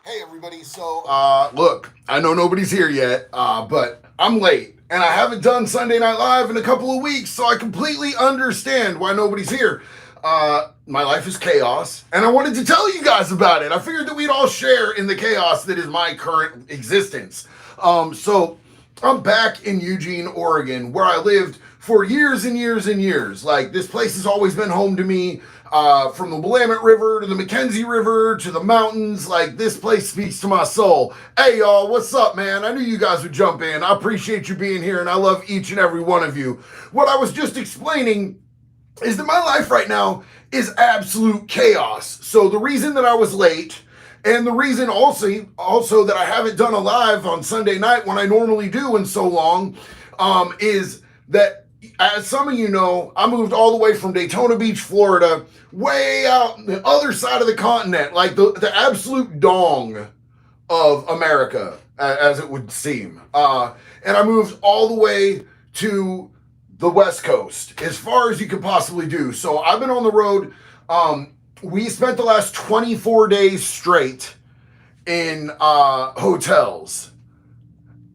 Hey everybody, so look, I know nobody's here yet, but I'm late, and I haven't done Sunday Night Live in a couple of weeks, so I completely understand why nobody's here. My life is chaos, and I wanted to tell you guys about it. I figured that we'd all share in the chaos that is my current existence. So I'm back in Eugene, Oregon, where I lived for years and years and years. Like, this place has always been home to me. From the Willamette River to the Mackenzie River to the mountains, like, this place speaks to my soul. Hey y'all, what's up, man? I knew you guys would jump in. I appreciate you being here, and I love each and every one of you. What I was just explaining is that my life right now is absolute chaos. So the reason that I was late, and the reason also that I haven't done a live on Sunday night when I normally do in so long, is that, as some of you know, I moved all the way from Daytona Beach, Florida, way out on the other side of the continent, like the absolute dong of America, as it would seem. And I moved all the way to the West Coast, as far as you could possibly do. So I've been on the road. We spent the last 24 days straight in hotels.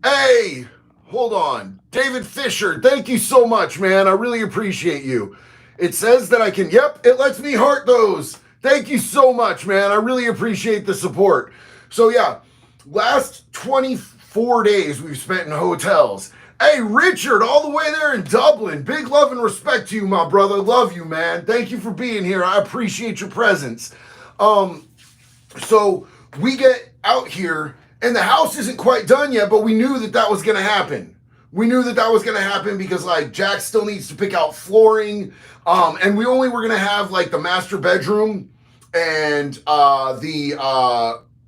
Hey! Hold on. David Fisher, thank you so much, man. I really appreciate you. It says that I can, yep, it lets me heart those. Thank you so much, man. I really appreciate the support. So yeah, last 24 days we've spent in hotels. Hey, Richard, all the way there in Dublin. Big love and respect to you, my brother. Love you, man. Thank you for being here. I appreciate your presence. So we get out here, and the house isn't quite done yet, but we knew that that was going to happen. We knew that that was going to happen because, like, Jack still needs to pick out flooring. And we only were going to have, like, the master bedroom and the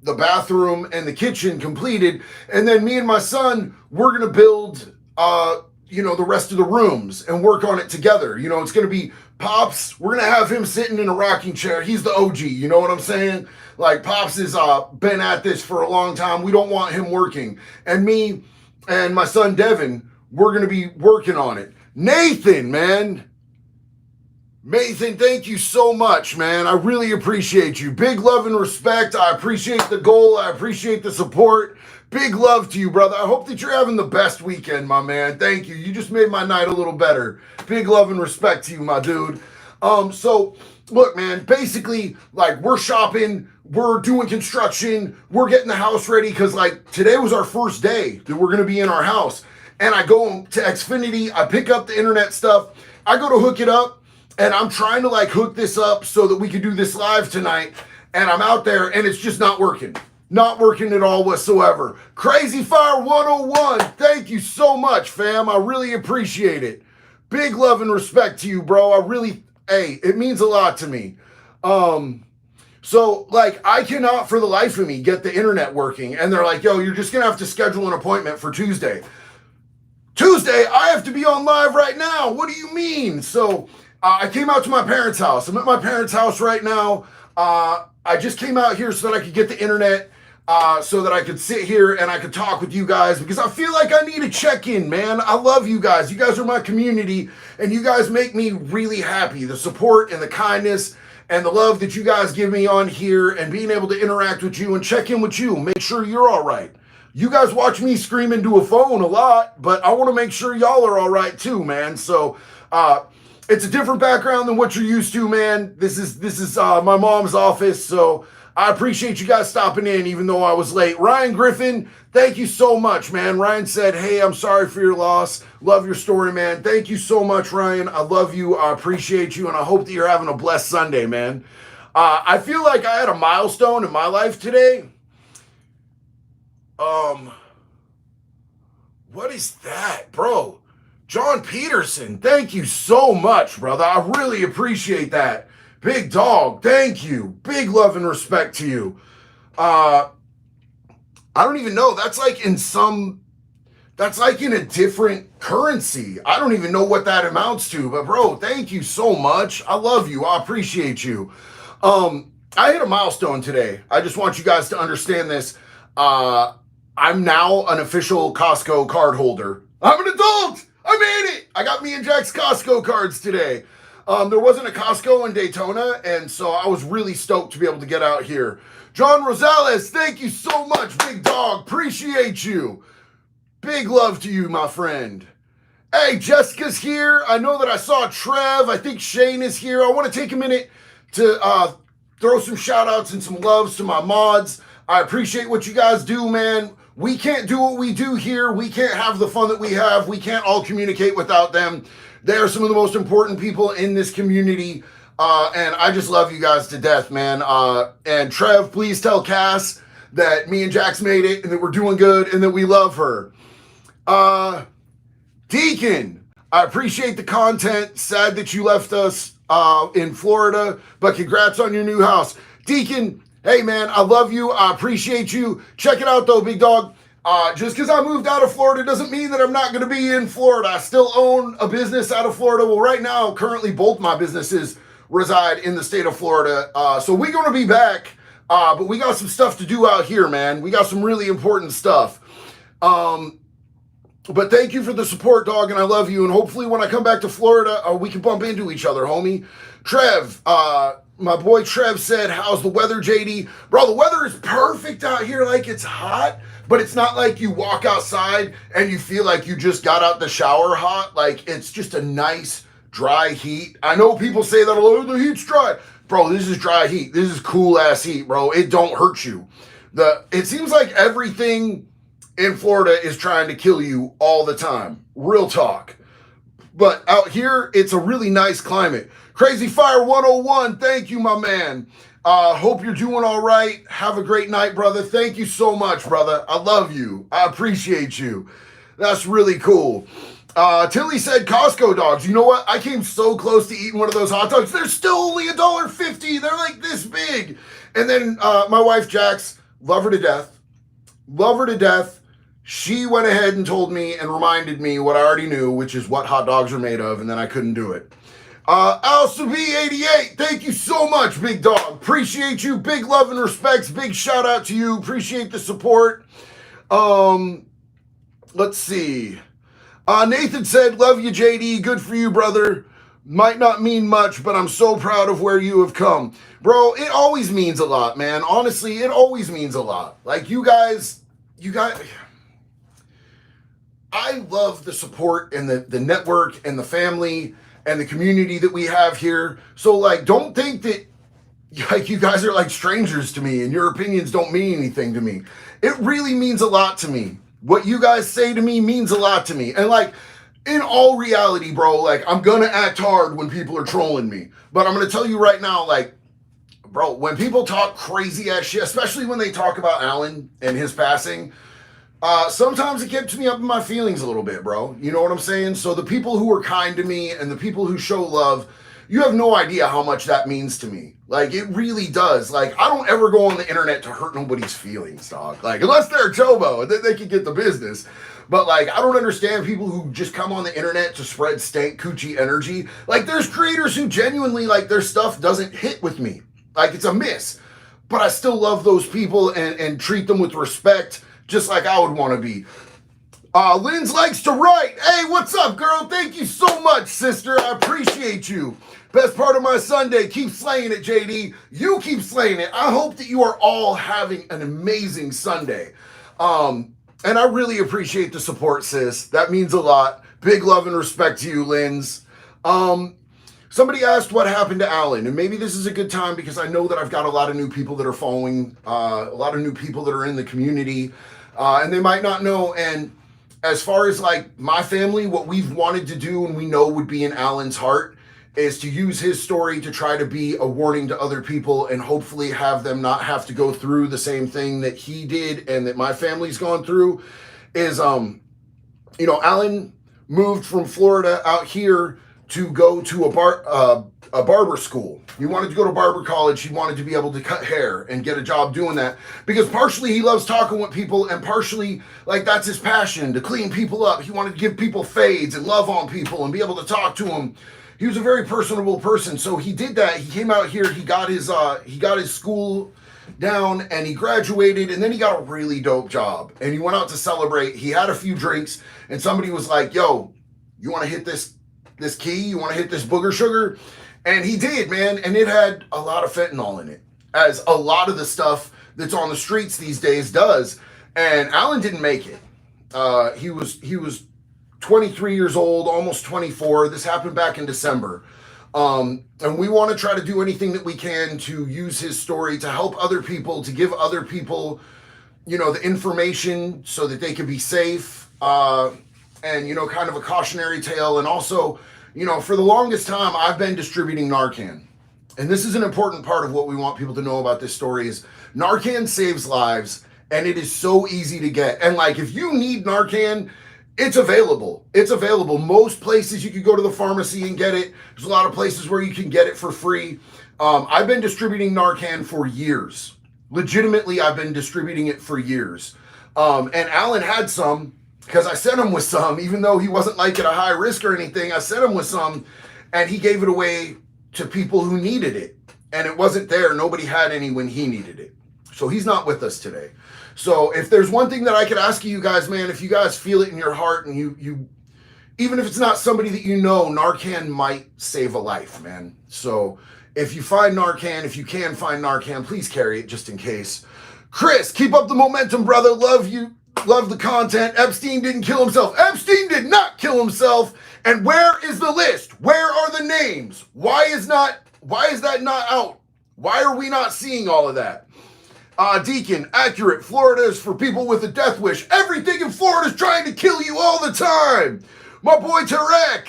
bathroom and the kitchen completed. And then me and my son, we're going to build, the rest of the rooms and work on it together. You know, it's going to be Pops. We're going to have him sitting in a rocking chair. He's the OG. You know what I'm saying? Like, Pops has been at this for a long time. We don't want him working. And me and my son Devin, we're going to be working on it. Nathan, man. Nathan, thank you so much, man. I really appreciate you. Big love and respect. I appreciate the goal. I appreciate the support. Big love to you, brother. I hope that you're having the best weekend, my man. Thank you. You just made my night a little better. Big love and respect to you, my dude. So, look, man, basically, like, we're shopping, we're doing construction, we're getting the house ready, because, like, today was our first day that we're going to be in our house. And I go to Xfinity, I pick up the internet stuff, I go to hook it up, and I'm trying to, like, hook this up so that we can do this live tonight, and I'm out there, and it's just not working. Not working at all whatsoever. Crazy Fire 101, thank you so much, fam. I really appreciate it. Big love and respect to you, bro. Hey, it means a lot to me. So, like, I cannot for the life of me get the internet working. And they're like, yo, you're just going to have to schedule an appointment for Tuesday. Tuesday, I have to be on live right now. What do you mean? So, I came out to my parents' house. I'm at my parents' house right now. I just came out here so that I could get the internet, so that I could sit here and I could talk with you guys, because I feel like I need a check-in, man. I love you guys. You guys are my community, and you guys make me really happy. The support and the kindness and the love that you guys give me on here, and being able to interact with you and check in with you, make sure you're all right. You guys watch me scream into a phone a lot, but I want to make sure y'all are all right too, man. So, it's a different background than what you're used to, man. This is my mom's office, so I appreciate you guys stopping in, even though I was late. Ryan Griffin, thank you so much, man. Ryan said, hey, I'm sorry for your loss. Love your story, man. Thank you so much, Ryan. I love you. I appreciate you, and I hope that you're having a blessed Sunday, man. I feel like I had a milestone in my life today. What is that, bro? John Peterson, thank you so much, brother. I really appreciate that. Big dog, thank you. Big love and respect to you. I don't even know. That's like in a different currency. I don't even know what that amounts to. But, bro, thank you so much. I love you. I appreciate you. I hit a milestone today. I just want you guys to understand this. I'm now an official Costco card holder. I'm an adult. I made it. I got me and Jack's Costco cards today. There wasn't a Costco in Daytona, and so I was really stoked to be able to get out here. John Rosales, thank you so much, big dog. Appreciate you. Big love to you, my friend. Hey, Jessica's here. I know that I saw Trev. I think Shane is here. I want to take a minute to throw some shout outs and some loves to my mods. I appreciate what you guys do, man. We can't do what we do here. We can't have the fun that we have. We can't all communicate without them. They are some of the most important people in this community. And I just love you guys to death, man. And Trev, please tell Cass that me and Jax made it and that we're doing good and that we love her. Deacon, I appreciate the content. Sad that you left us in Florida, but congrats on your new house. Deacon, hey man, I love you. I appreciate you. Check it out though, big dog. Just because I moved out of Florida doesn't mean that I'm not going to be in Florida. I still own a business out of Florida. Well, right now, currently both my businesses reside in the state of Florida. So we're going to be back, but we got some stuff to do out here, man. We got some really important stuff. But thank you for the support, dog, and I love you. And hopefully when I come back to Florida, we can bump into each other, homie. Trev, my boy Trev said, how's the weather, JD? Bro, the weather is perfect out here. Like, it's hot, but it's not like you walk outside and you feel like you just got out the shower hot. Like, it's just a nice, dry heat. I know people say that, oh, the heat's dry. Bro, this is dry heat. This is cool-ass heat, bro. It don't hurt you. It seems like everything in Florida is trying to kill you all the time. Real talk. But out here, it's a really nice climate. Crazy Fire 101, thank you, my man. Hope you're doing all right. Have a great night, brother. Thank you so much, brother. I love you. I appreciate you. That's really cool. Tilly said Costco dogs. You know what? I came so close to eating one of those hot dogs. They're still only $1.50. They're like this big. And then my wife, Jax, love her to death. Love her to death. She went ahead and told me and reminded me what I already knew, which is what hot dogs are made of, and then I couldn't do it. Alsabi88, thank you so much, big dog. Appreciate you. Big love and respects. Big shout out to you. Appreciate the support. Let's see. Nathan said, love you, JD. Good for you, brother. Might not mean much, but I'm so proud of where you have come. Bro, it always means a lot, man. Honestly, it always means a lot. Like, you guys... I love the support and the network and the family and the community that we have here. So, like, don't think that, like, you guys are, like, strangers to me and your opinions don't mean anything to me. It really means a lot to me. What you guys say to me means a lot to me. And, like, in all reality, bro, like, I'm gonna act hard when people are trolling me. But I'm gonna tell you right now, like, bro, when people talk crazy ass shit, especially when they talk about Alan and his passing, sometimes it gets me up in my feelings a little bit, bro. You know what I'm saying? So the people who are kind to me and the people who show love, you have no idea how much that means to me. Like, it really does. Like, I don't ever go on the internet to hurt nobody's feelings, dog. Like, unless they're Jobo, and then they can get the business. But, like, I don't understand people who just come on the internet to spread stank coochie energy. Like, there's creators who genuinely, like, their stuff doesn't hit with me. Like, it's a miss. But I still love those people and treat them with respect, just like I would want to be. Linz likes to write. Hey, what's up, girl? Thank you so much, sister. I appreciate you. Best part of my Sunday. Keep slaying it, JD. You keep slaying it. I hope that you are all having an amazing Sunday. And I really appreciate the support, sis. That means a lot. Big love and respect to you, Linz. Somebody asked what happened to Alan, and maybe this is a good time because I know that I've got a lot of new people that are following, a lot of new people that are in the community, and they might not know. And as far as, like, my family, what we've wanted to do and we know would be in Alan's heart is to use his story to try to be a warning to other people and hopefully have them not have to go through the same thing that he did and that my family's gone through. Is, you know, Alan moved from Florida out here to go to a barber school. He wanted to go to barber college. He wanted to be able to cut hair and get a job doing that because partially he loves talking with people and partially, like, that's his passion, to clean people up. He wanted to give people fades and love on people and be able to talk to them. He was a very personable person, so he did that. He came out here, he got his school down, and he graduated, and then he got a really dope job, and he went out to celebrate. He had a few drinks, and somebody was like, yo, you want to hit this key? You want to hit this booger sugar? And he did, man. And it had a lot of fentanyl in it, as a lot of the stuff that's on the streets these days does. And Alan didn't make it. He was 23 years old, almost 24. This happened back in December. And we want to try to do anything that we can to use his story to help other people, to give other people, you know, the information so that they can be safe, and, you know, kind of a cautionary tale. And also, you know, for the longest time, I've been distributing Narcan. And this is an important part of what we want people to know about this story is Narcan saves lives, and it is so easy to get. And like, if you need Narcan, it's available. It's available. Most places you can go to the pharmacy and get it. There's a lot of places where you can get it for free. I've been distributing Narcan for years. Legitimately, I've been distributing it for years. And Alan had some, because I sent him with some, even though he wasn't like at a high risk or anything. I sent him with some, and he gave it away to people who needed it. And it wasn't there. Nobody had any when he needed it. So he's not with us today. So if there's one thing that I could ask you guys, man, if you guys feel it in your heart, and you even if it's not somebody that you know, Narcan might save a life, man. So if you find Narcan, if you can find Narcan, please carry it just in case. Chris, keep up the momentum, brother. Love you. Love the content. Epstein didn't kill himself. Epstein did not kill himself. And where is the list? Where are the names? Why is that not out? Why are we not seeing all of that? Deacon, accurate. Florida is for people with a death wish. Everything in Florida is trying to kill you all the time. My boy Tarek,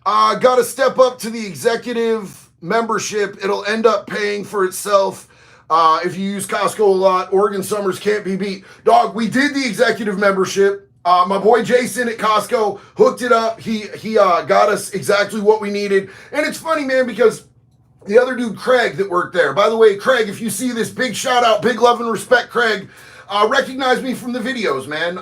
got to step up to the executive membership. It'll end up paying for itself. If you use Costco a lot, Oregon summers can't be beat. Dog, we did the executive membership. My boy Jason at Costco hooked it up. He got us exactly what we needed. And it's funny, man, because the other dude, Craig, that worked there. By the way, Craig, if you see this, big shout out, big love and respect, Craig. Recognize me from the videos, man.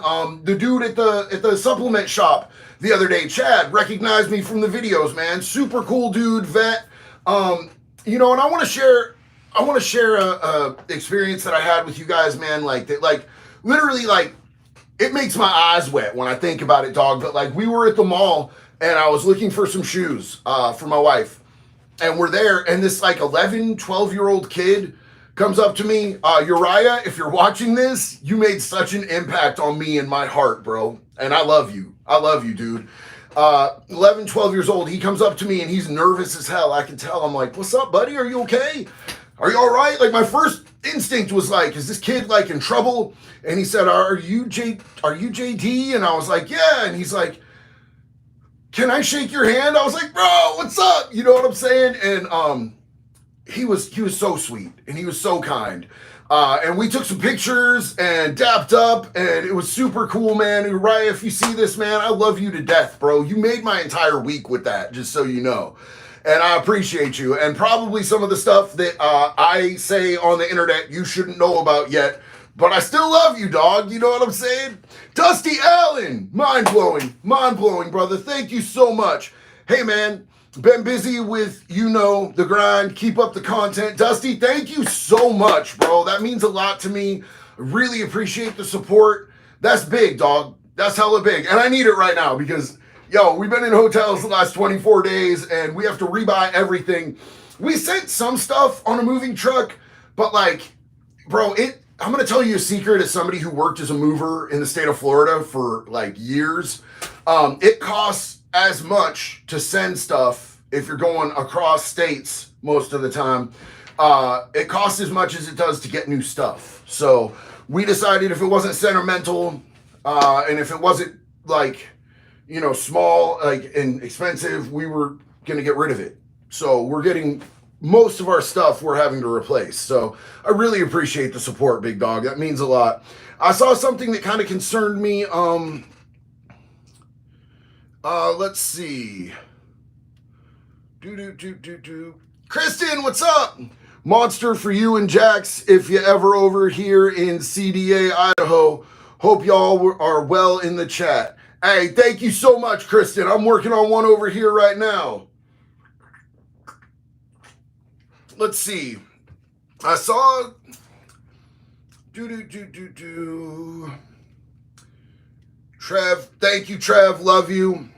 The dude at the supplement shop the other day, Chad, recognized me from the videos, man. Super cool dude, vet. You know, and I want to share a experience that I had with you guys, man. Like that, like literally, like it makes my eyes wet when I think about it, dog. But like, we were at the mall and I was looking for some shoes for my wife. And we're there, and this like 11, 12-year-old kid comes up to me. Uriah, if you're watching this, you made such an impact on me and my heart, bro. And I love you. I love you, dude. 11, 12 years old, he comes up to me, and he's nervous as hell. I can tell. I'm like, what's up, buddy? Are you okay? Are you all right? Like, my first instinct was like, is this kid like in trouble? And he said, are you JD? And I was like, yeah. And he's like, can I shake your hand? I was like, bro, what's up? You know what I'm saying? And he was so sweet, and he was so kind. And we took some pictures and dapped up, and it was super cool, man. Uriah, if you see this, man, I love you to death, bro. You made my entire week with that, just so you know. And I appreciate you. And probably some of the stuff that I say on the internet you shouldn't know about yet, but I still love you, dog. You know what I'm saying? Dusty Allen, mind-blowing, brother. Thank you so much. Hey, man, been busy with, you know, the grind. Keep up the content. Dusty, thank you so much, bro. That means a lot to me. I really appreciate the support. That's big, dog. That's hella big. And I need it right now because, yo, we've been in hotels the last 24 days, and we have to rebuy everything. We sent some stuff on a moving truck, but, like, bro, I'm going to tell you a secret as somebody who worked as a mover in the state of Florida for like years. It costs as much to send stuff if you're going across states most of the time. It costs as much as it does to get new stuff. So we decided if it wasn't sentimental and if it wasn't like, you know, small like and expensive, we were going to get rid of it. So we're getting most of our stuff we're having to replace. So I really appreciate the support, big dog. That means a lot. I saw something that kind of concerned me. Let's see. Kristen, what's up? Monster for you and Jax, if you ever over here in CDA, Idaho. Hope y'all are well in the chat. Hey, thank you so much, Kristen. I'm working on one over here right now. Let's see. I saw Trev. Thank you, Trev. Love you.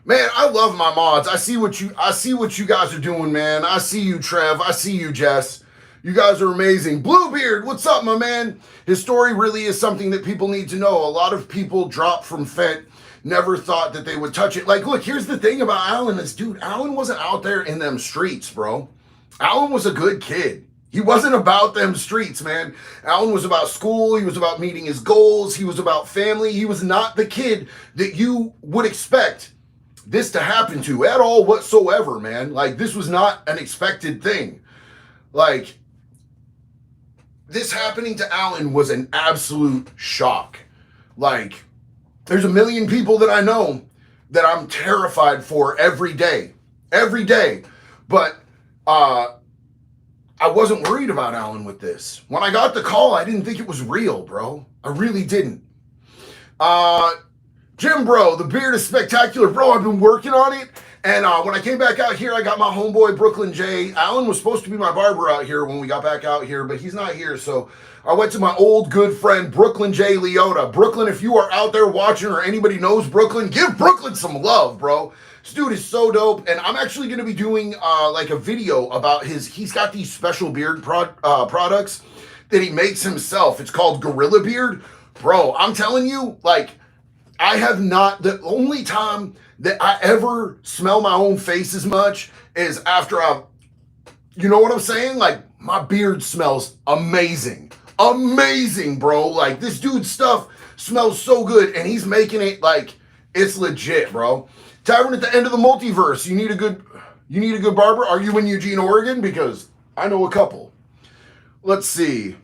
Man, I love my mods. I see what you guys are doing, man. I see you, Trev. I see you, Jess. You guys are amazing. Bluebeard, what's up, my man? His story really is something that people need to know. A lot of people drop from fent, never thought that they would touch it. Like, look, here's the thing about Alan is, dude, Alan wasn't out there in them streets, bro. Alan was a good kid. He wasn't about them streets, man. Alan was about school. He was about meeting his goals. He was about family. He was not the kid that you would expect this to happen to at all whatsoever, man. Like, this was not an expected thing. Like, this happening to Alan was an absolute shock. Like, there's a million people that I know that I'm terrified for every day. But I wasn't worried about Alan with this. When I got the call, I didn't think it was real, bro. I really didn't. Jim, bro, the beard is spectacular. Bro, I've been working on it. And when I came back out here, I got my homeboy, Brooklyn J. Alan was supposed to be my barber out here when we got back out here, but he's not here. So I went to my old good friend, Brooklyn J. Leota. Brooklyn, if you are out there watching or anybody knows Brooklyn, give Brooklyn some love, bro. This dude is so dope. And I'm actually going to be doing like a video about he's got these special beard products that he makes himself. It's called Gorilla Beard. Bro, I'm telling you, like, I have not, the only time that I ever smell my own face as much is after you know what I'm saying? Like, my beard smells amazing. Amazing, bro. Like, this dude's stuff smells so good, and he's making it like it's legit, bro. Tavern at the end of the multiverse. You need a good barber? Are you in Eugene, Oregon? Because I know a couple. Let's see.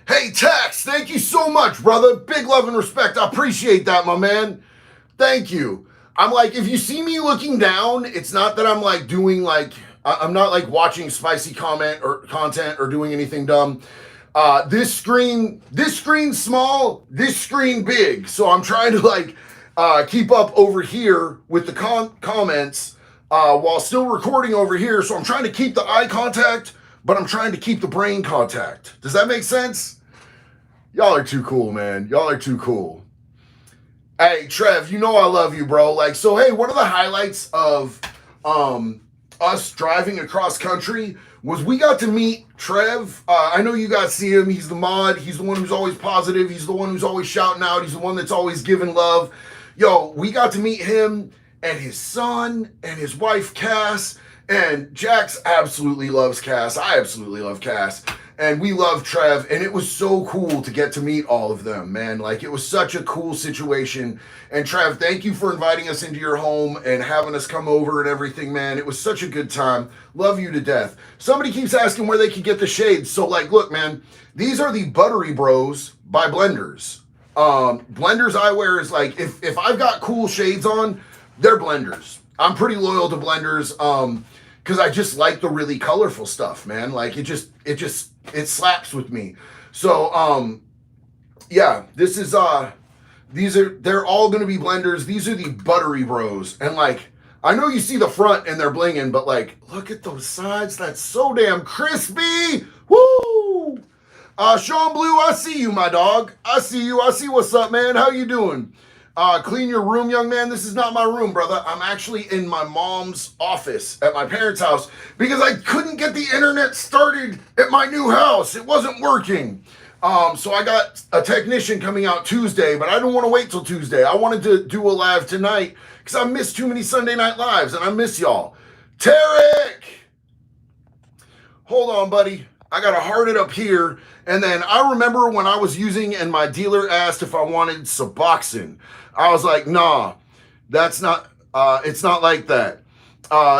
Hey, Tex, thank you so much, brother. Big love and respect. I appreciate that, my man. Thank you. I'm like, if you see me looking down, it's not that I'm like doing like, I'm not like watching spicy content or doing anything dumb. This screen small, this screen big. So I'm trying to like keep up over here with the comments while still recording over here. So I'm trying to keep the eye contact, but I'm trying to keep the brain contact. Does that make sense? Y'all are too cool, man. Y'all are too cool. Hey, Trev, you know I love you, bro. Like, so, hey, one of the highlights of us driving across country was we got to meet Trev. I know you guys see him. He's the mod. He's the one who's always positive. He's the one who's always shouting out. He's the one that's always giving love. Yo, we got to meet him and his son and his wife, Cass. And Jax absolutely loves Cass. I absolutely love Cass. And we love Trev, and it was so cool to get to meet all of them, man. Like, it was such a cool situation. And Trev, thank you for inviting us into your home and having us come over and everything, man. It was such a good time. Love you to death. Somebody keeps asking where they can get the shades. So, like, look, man, these are the Buttery Bros by Blenders. Blenders Eyewear is like, if I've got cool shades on, they're Blenders. I'm pretty loyal to Blenders, because I just like the really colorful stuff, man. Like, it slaps with me. So, yeah, this is, they're all going to be Blenders. These are the Buttery Bros. And like, I know you see the front and they're blinging, but like, look at those sides. That's so damn crispy. Woo! Sean Blue, I see you, my dog. I see you. I see what's up, man. How you doing? Clean your room, young man. This is not my room, brother. I'm actually in my mom's office at my parents' house because I couldn't get the internet started at my new house. It wasn't working. So I got a technician coming out Tuesday, but I don't want to wait till Tuesday. I wanted to do a live tonight because I missed too many Sunday night lives and I miss y'all. Tarek! Hold on, buddy. I got to heart it up here. And then I remember when I was using and my dealer asked if I wanted Suboxone. I was like, nah, that's not, it's not like that.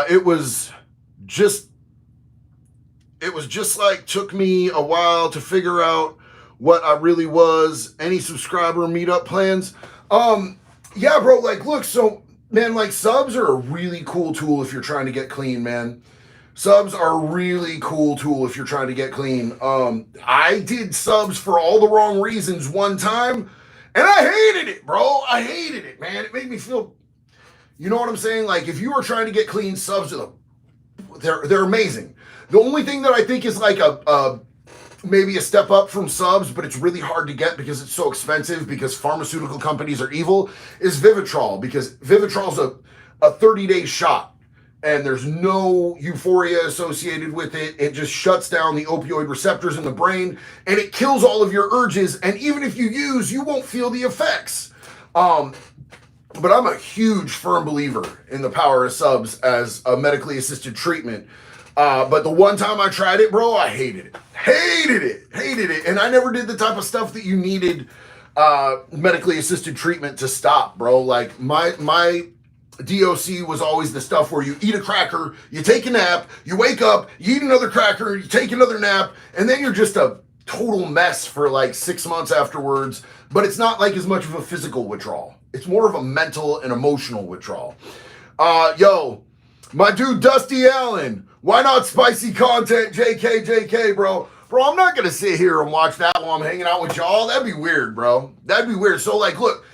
It was just like, took me a while to figure out what I really was. Any subscriber meetup plans? Yeah, bro, like, look, so, man, like, subs are a really cool tool if you're trying to get clean, man. Subs are a really cool tool if you're trying to get clean. I did subs for all the wrong reasons one time, and I hated it, bro. I hated it, man. It made me feel, you know what I'm saying? Like, if you are trying to get clean, subs are they're amazing. The only thing that I think is like maybe a step up from subs, but it's really hard to get because it's so expensive because pharmaceutical companies are evil, is Vivitrol, because Vivitrol's a 30-day shot. And there's no euphoria associated with it. It just shuts down the opioid receptors in the brain, and it kills all of your urges. And even if you use, you won't feel the effects. But I'm a huge firm believer in the power of subs as a medically assisted treatment. But the one time I tried it, bro, I hated it. Hated it. And I never did the type of stuff that you needed medically assisted treatment to stop, bro. Like my DOC was always the stuff where you eat a cracker, you take a nap, you wake up, you eat another cracker, you take another nap, and then you're just a total mess for like 6 months afterwards. But it's not like as much of a physical withdrawal. It's more of a mental and emotional withdrawal. Yo, my dude Dusty Allen, why not spicy content? JK, bro. Bro, I'm not gonna sit here and watch that while I'm hanging out with y'all. That'd be weird, bro. That'd be weird. So like, look,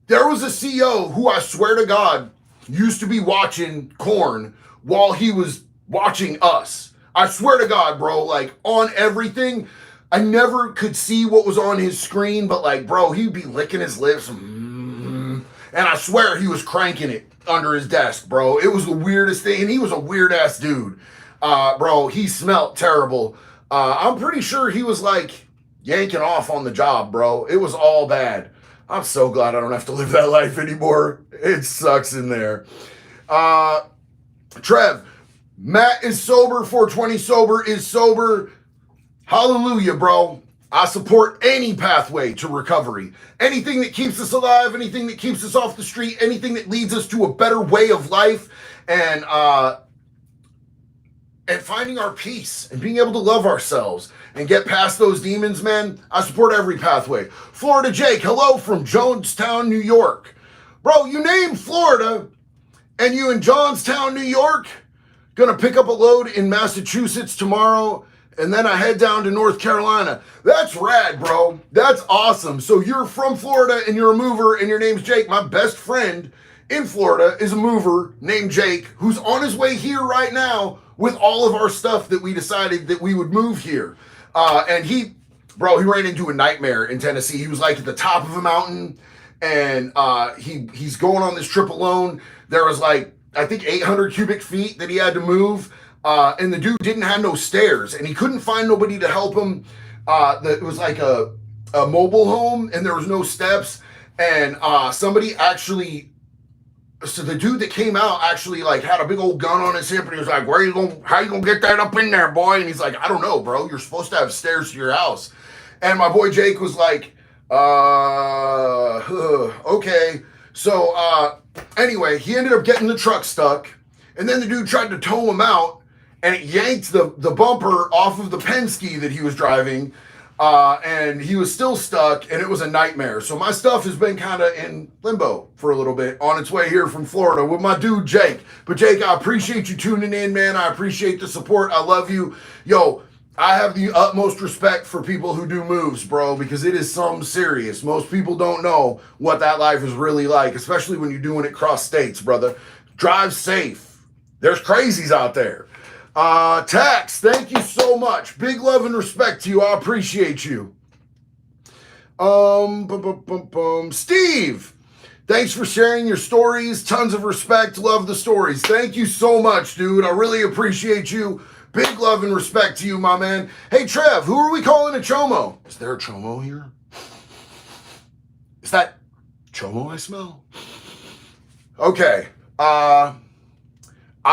there was a CEO who I swear to God used to be watching Korn while he was watching us. I swear to God, bro, like on everything. I never could see what was on his screen, but like, bro, he'd be licking his lips. And I swear he was cranking it under his desk, bro. It was the weirdest thing. And he was a weird ass dude. Bro, he smelled terrible. I'm pretty sure he was like yanking off on the job, bro. It was all bad. I'm so glad I don't have to live that life anymore. It sucks in there. Trev, Matt is sober, 420 sober is sober. Hallelujah, bro. I support any pathway to recovery. Anything that keeps us alive, anything that keeps us off the street, anything that leads us to a better way of life and finding our peace and being able to love ourselves and get past those demons, man. I support every pathway. Florida Jake, hello from Jonestown, New York. Bro, you named Florida and you in Johnstown, New York, gonna pick up a load in Massachusetts tomorrow, and then I head down to North Carolina. That's rad, bro. That's awesome. So you're from Florida and you're a mover and your name's Jake. My best friend in Florida is a mover named Jake who's on his way here right now with all of our stuff that we decided that we would move here. And he ran into a nightmare in Tennessee. He was like at the top of a mountain and he's going on this trip alone. There was like, I think 800 cubic feet that he had to move. And the dude didn't have no stairs and he couldn't find nobody to help him. It was like a mobile home and there was no steps. And somebody actually, so the dude that came out actually like had a big old gun on his hip and he was like, how you gonna get that up in there, boy? And he's like, I don't know, bro. You're supposed to have stairs to your house. And my boy Jake was like, okay. So anyway, he ended up getting the truck stuck and then the dude tried to tow him out and it yanked the bumper off of the Penske that he was driving. And he was still stuck and it was a nightmare. So my stuff has been kind of in limbo for a little bit on its way here from Florida with my dude, Jake. But Jake, I appreciate you tuning in, man. I appreciate the support. I love you. Yo, I have the utmost respect for people who do moves, bro, because it is something serious. Most people don't know what that life is really like, especially when you're doing it cross states, brother. Drive safe. There's crazies out there. Tax, thank you so much. Big love and respect to you. I appreciate you. Steve, thanks for sharing your stories. Tons of respect. Love the stories. Thank you so much, dude. I really appreciate you. Big love and respect to you, my man. Hey, Trev, who are we calling a chomo? Is there a chomo here? Is that chomo I smell? Okay. I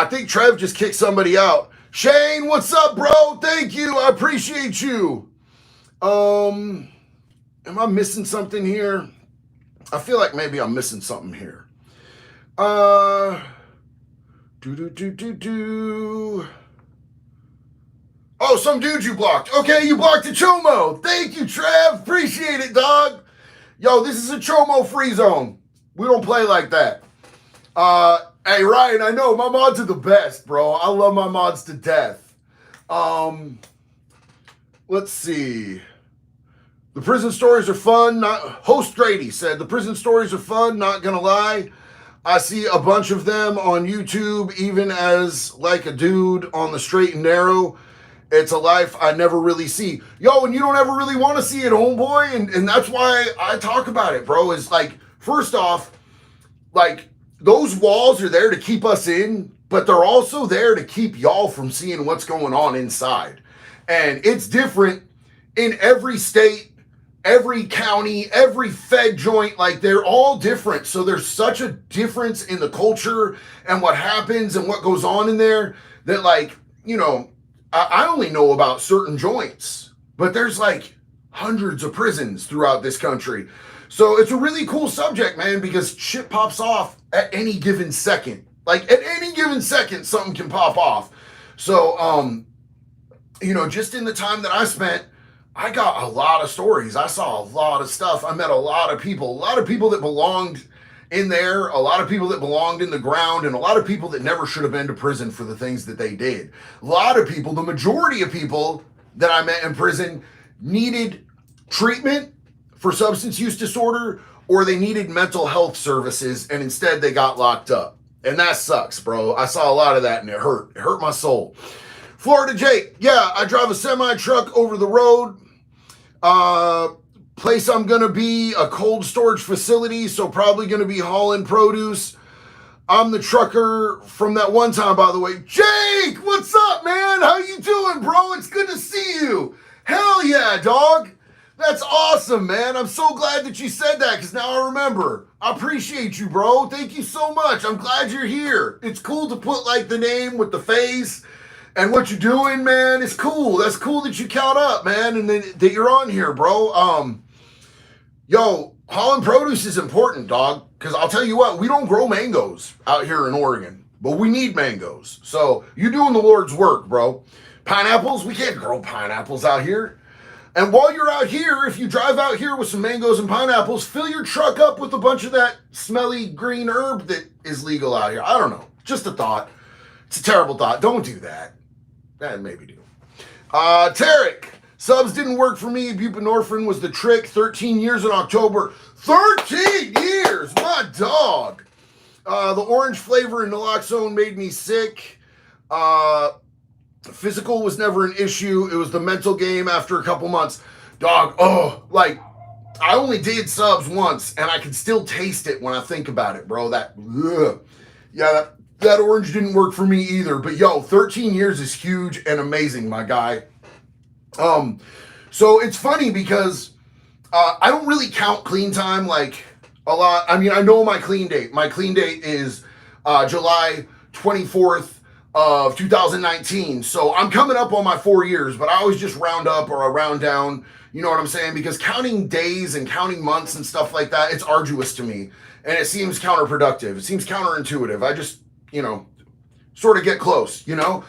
think Trev just kicked somebody out. Shane, what's up, bro? Thank you. I appreciate you. Am I missing something here? I feel like maybe I'm missing something here. Oh, some dude you blocked. Okay, you blocked a chomo. Thank you, Trev. Appreciate it, dog. Yo, this is a chomo free zone. We don't play like that. Hey, Ryan, I know my mods are the best, bro. I love my mods to death. Let's see. The prison stories are fun. Host Grady said, the prison stories are fun, not gonna lie. I see a bunch of them on YouTube, even as like a dude on the straight and narrow. It's a life I never really see. Yo, and you don't ever really want to see it, homeboy. And that's why I talk about it, bro. Is like, first off, like, those walls are there to keep us in, but they're also there to keep y'all from seeing what's going on inside. And it's different in every state, every county, every Fed joint. Like, they're all different. So there's such a difference in the culture and what happens and what goes on in there that, like, you know, I only know about certain joints, but there's like hundreds of prisons throughout this country. So it's a really cool subject, man, because shit pops off at any given second. Like, at any given second, something can pop off. So, you know, just in the time that I spent, I got a lot of stories. I saw a lot of stuff. I met a lot of people that belonged in there, a lot of people that belonged in the ground, and a lot of people that never should have been to prison for the things that they did. A lot of people, the majority of people that I met in prison needed treatment for substance use disorder, or they needed mental health services, and instead they got locked up. And that sucks, bro. I saw a lot of that, and it hurt. It hurt my soul. Florida Jake, yeah, I drive a semi-truck over the road. Place I'm gonna be, a cold storage facility, so probably gonna be hauling produce. I'm the trucker from that one time, by the way. Jake, what's up, man? How you doing, bro? It's good to see you. Hell yeah, dog. That's awesome, man. I'm so glad that you said that, because now I remember. I appreciate you, bro. Thank you so much. I'm glad you're here. It's cool to put, like, the name with the face and what you're doing, man. It's cool. That's cool that you count up, man, and that you're on here, bro. Yo, hauling produce is important, dog, because I'll tell you what, we don't grow mangoes out here in Oregon, but we need mangoes. So you're doing the Lord's work, bro. Pineapples, we can't grow pineapples out here. And while you're out here, if you drive out here with some mangoes and pineapples, fill your truck up with a bunch of that smelly green herb that is legal out here. I don't know. Just a thought. It's a terrible thought. Don't do that. Maybe do. Tarek, subs didn't work for me. Buprenorphine was the trick. 13 years in October. 13 years! My dog. The orange flavor in naloxone made me sick. Physical was never an issue. It was the mental game after a couple months. Dog, like, I only did subs once, and I can still taste it when I think about it, bro. That orange didn't work for me either. But, yo, 13 years is huge and amazing, my guy. So it's funny because I don't really count clean time, like, a lot. I mean, I know my clean date. My clean date is July 24th. Of 2019. So I'm coming up on my 4 years, but I always just round up or I round down, you know what I'm saying? Because counting days and counting months and stuff like that, it's arduous to me. And it seems counterproductive. It seems counterintuitive. I just, you know, sort of get close, you know?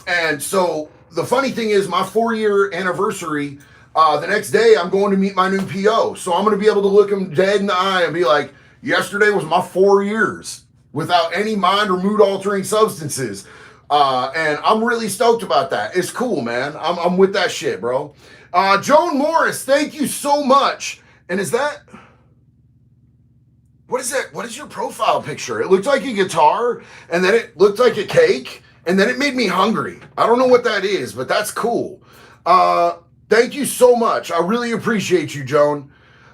And so the funny thing is my 4-year anniversary, the next day I'm going to meet my new PO. So I'm going to be able to look him dead in the eye and be like, yesterday was my 4 years. Without any mind or mood altering substances. And I'm really stoked about that. It's cool, man. I'm with that shit, bro. Joan Morris, thank you so much. And is that, what is that? What is your profile picture? It looked like a guitar, and then it looked like a cake, and then it made me hungry. I don't know what that is, but that's cool. Thank you so much. I really appreciate you, Joan.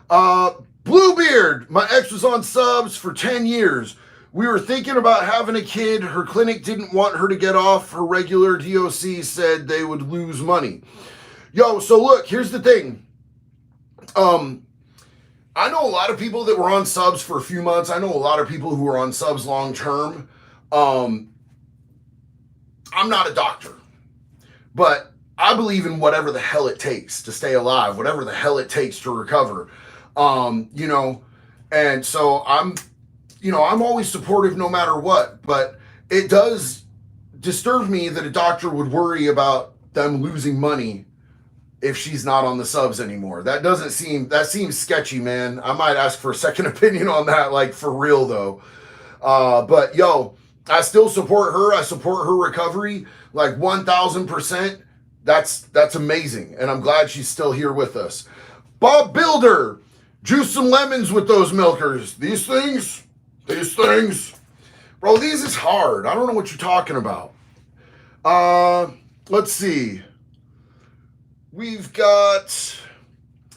Bluebeard, my ex was on subs for 10 years. We were thinking about having a kid. Her clinic didn't want her to get off. Her regular DOC said they would lose money. Yo, so look, here's the thing. I know a lot of people that were on subs for a few months. I know a lot of people who are on subs long term. I'm not a doctor, but I believe in whatever the hell it takes to stay alive, whatever the hell it takes to recover. You know, and so I'm always supportive no matter what, but it does disturb me that a doctor would worry about them losing money if she's not on the subs anymore. That seems sketchy, man. I might ask for a second opinion on that, like, for real though. But yo, I still support her. I support her recovery, like 1000%. That's amazing. And I'm glad she's still here with us. Bob Builder, juice some lemons with those milkers. These things. Bro, these is hard. I don't know what you're talking about. Let's see. We've got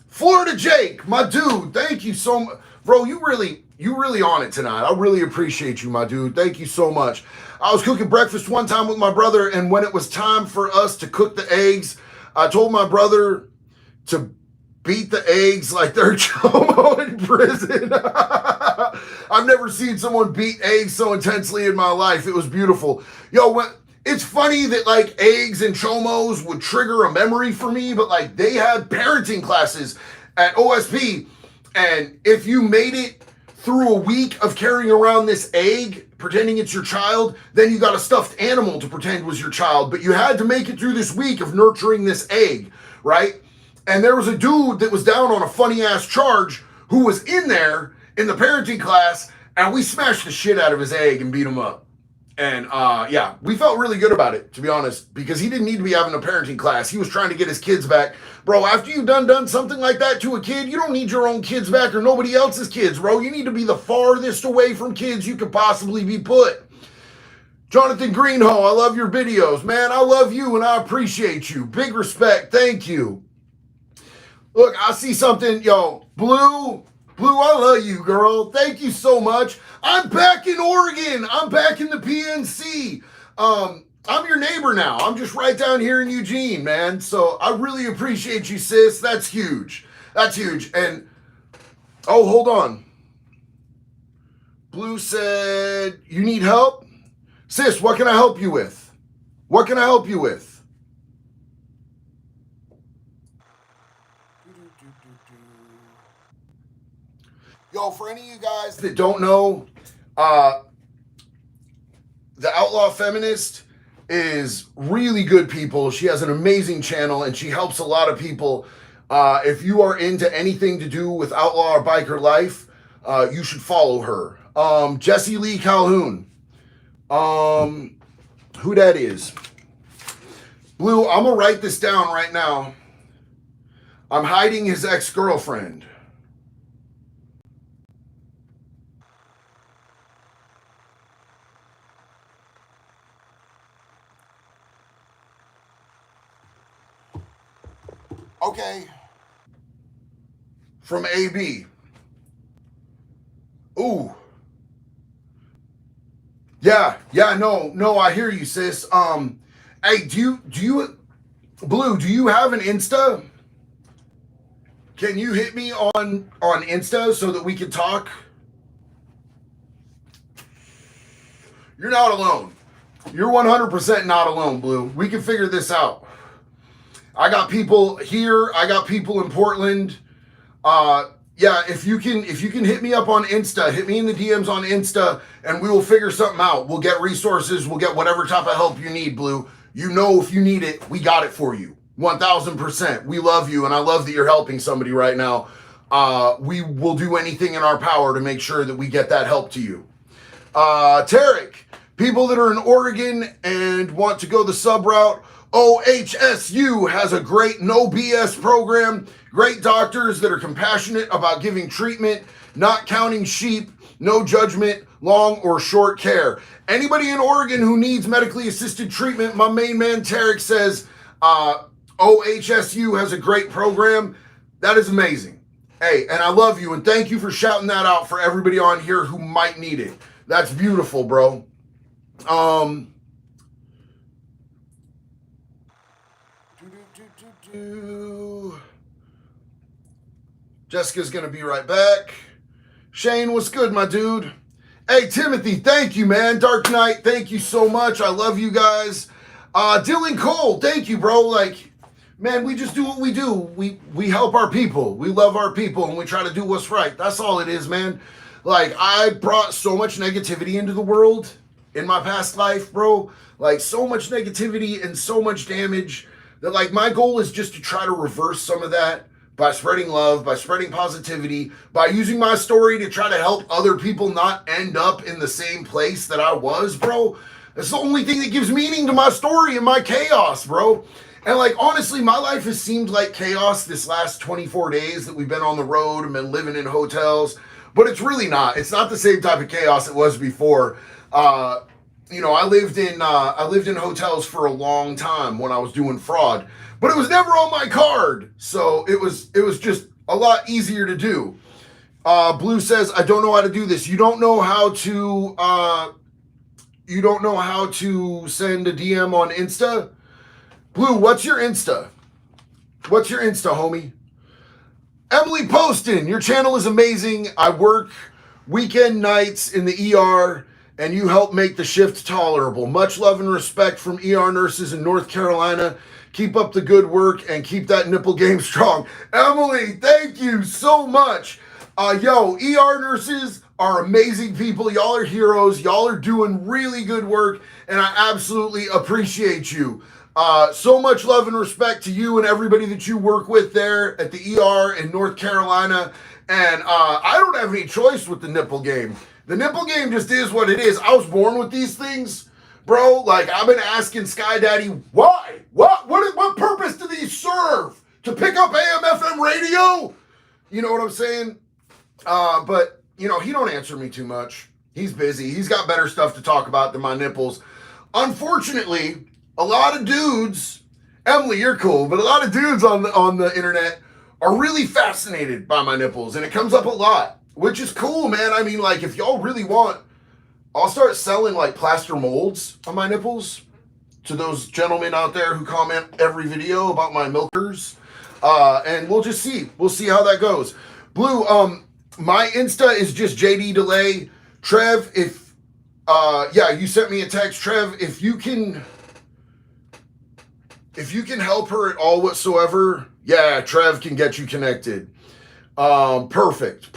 Florida Jake, my dude. Thank you so much. Bro, you really, you really on it tonight. I really appreciate you, my dude. Thank you so much. I was cooking breakfast one time with my brother, and when it was time for us to cook the eggs, I told my brother to beat the eggs like they're chomo in prison. I've never seen someone beat eggs so intensely in my life. It was beautiful. Yo, it's funny that like eggs and chomos would trigger a memory for me, but like they had parenting classes at OSP, and if you made it through a week of carrying around this egg, pretending it's your child, then you got a stuffed animal to pretend was your child, but you had to make it through this week of nurturing this egg, right? And there was a dude that was down on a funny ass charge who was in there in the parenting class, and we smashed the shit out of his egg and beat him up. And yeah, we felt really good about it, to be honest, because he didn't need to be having a parenting class. He was trying to get his kids back. Bro, after you've done something like that to a kid, you don't need your own kids back or nobody else's kids, bro. You need to be the farthest away from kids you could possibly be put. Jonathan Greenho, I love your videos. Man, I love you and I appreciate you. Big respect. Thank you. Look, I see something. Yo, Blue, I love you, girl. Thank you so much. I'm back in Oregon. I'm back in the PNC. I'm your neighbor now. I'm just right down here in Eugene, man. So I really appreciate you, sis. That's huge. That's huge. And, oh, hold on. Blue said, you need help? Sis, what can I help you with? What can I help you with? Yo, for any of you guys that don't know, the Outlaw Feminist is really good people. She has an amazing channel and she helps a lot of people. If you are into anything to do with outlaw or biker life, you should follow her. Jesse Lee Calhoun. Who that is? Blue, I'm gonna write this down right now. I'm hiding his ex-girlfriend. Okay. From AB. Ooh. Yeah, no, I hear you, sis. Hey, do you, Blue, do you have an Insta? Can you hit me on Insta so that we can talk? You're not alone. You're 100% not alone, Blue. We can figure this out. I got people here. I got people in Portland. Yeah, if you can hit me up on Insta, hit me in the DMs on Insta, and we will figure something out. We'll get resources. We'll get whatever type of help you need, Blue. You know, if you need it, we got it for you. 1,000%. We love you, and I love that you're helping somebody right now. We will do anything in our power to make sure that we get that help to you. Tarek, people that are in Oregon and want to go the sub route, OHSU has a great no BS program, great doctors that are compassionate about giving treatment, not counting sheep, no judgment, long or short care. Anybody in Oregon who needs medically assisted treatment, my main man Tarek says OHSU has a great program. That is amazing. Hey, and I love you and thank you for shouting that out for everybody on here who might need it. That's beautiful, bro. Jessica's gonna be right back. Shane, what's good, my dude? Hey, Timothy, thank you, man. Dark Knight, thank you so much. I love you guys. Dylan Cole, thank you, bro. Like, man, we just do what we do. We help our people. We love our people, and we try to do what's right. That's all it is, man. Like, I brought so much negativity into the world in my past life, bro. Like, so much negativity and so much damage that, like, my goal is just to try to reverse some of that by spreading love, by spreading positivity, by using my story to try to help other people not end up in the same place that I was, bro. That's the only thing that gives meaning to my story and my chaos, bro. And, like, honestly, my life has seemed like chaos this last 24 days that we've been on the road and been living in hotels. But it's really not. It's not the same type of chaos it was before. You know, I lived in hotels for a long time when I was doing fraud, but it was never on my card. So it was just a lot easier to do. Blue says, I don't know how to do this. You don't know how to send a DM on Insta? Blue, what's your Insta? What's your Insta, homie? Emily Poston, your channel is amazing. I work weekend nights in the ER, and you help make the shift tolerable. Much love and respect from ER nurses in North Carolina. Keep up the good work and keep that nipple game strong. Emily, thank you so much. ER nurses are amazing people. Y'all are heroes. Y'all are doing really good work, and I absolutely appreciate you. So much love and respect to you and everybody that you work with there at the ER in North Carolina. And I don't have any choice with the nipple game. The nipple game just is what it is. I was born with these things, bro. Like, I've been asking Sky Daddy, why? What purpose do these serve? To pick up AM, FM radio? You know what I'm saying? But, he don't answer me too much. He's busy. He's got better stuff to talk about than my nipples. Unfortunately, a lot of dudes, Emily, you're cool, but a lot of dudes on the internet are really fascinated by my nipples, and it comes up a lot, which is cool, man. I mean, like, if y'all really want, I'll start selling, like, plaster molds on my nipples to those gentlemen out there who comment every video about my milkers, and we'll just see. We'll see how that goes. Blue, my Insta is just JD Delay. Trev, if, you sent me a text. Trev, if you can help her at all whatsoever, yeah, Trev can get you connected. Perfect.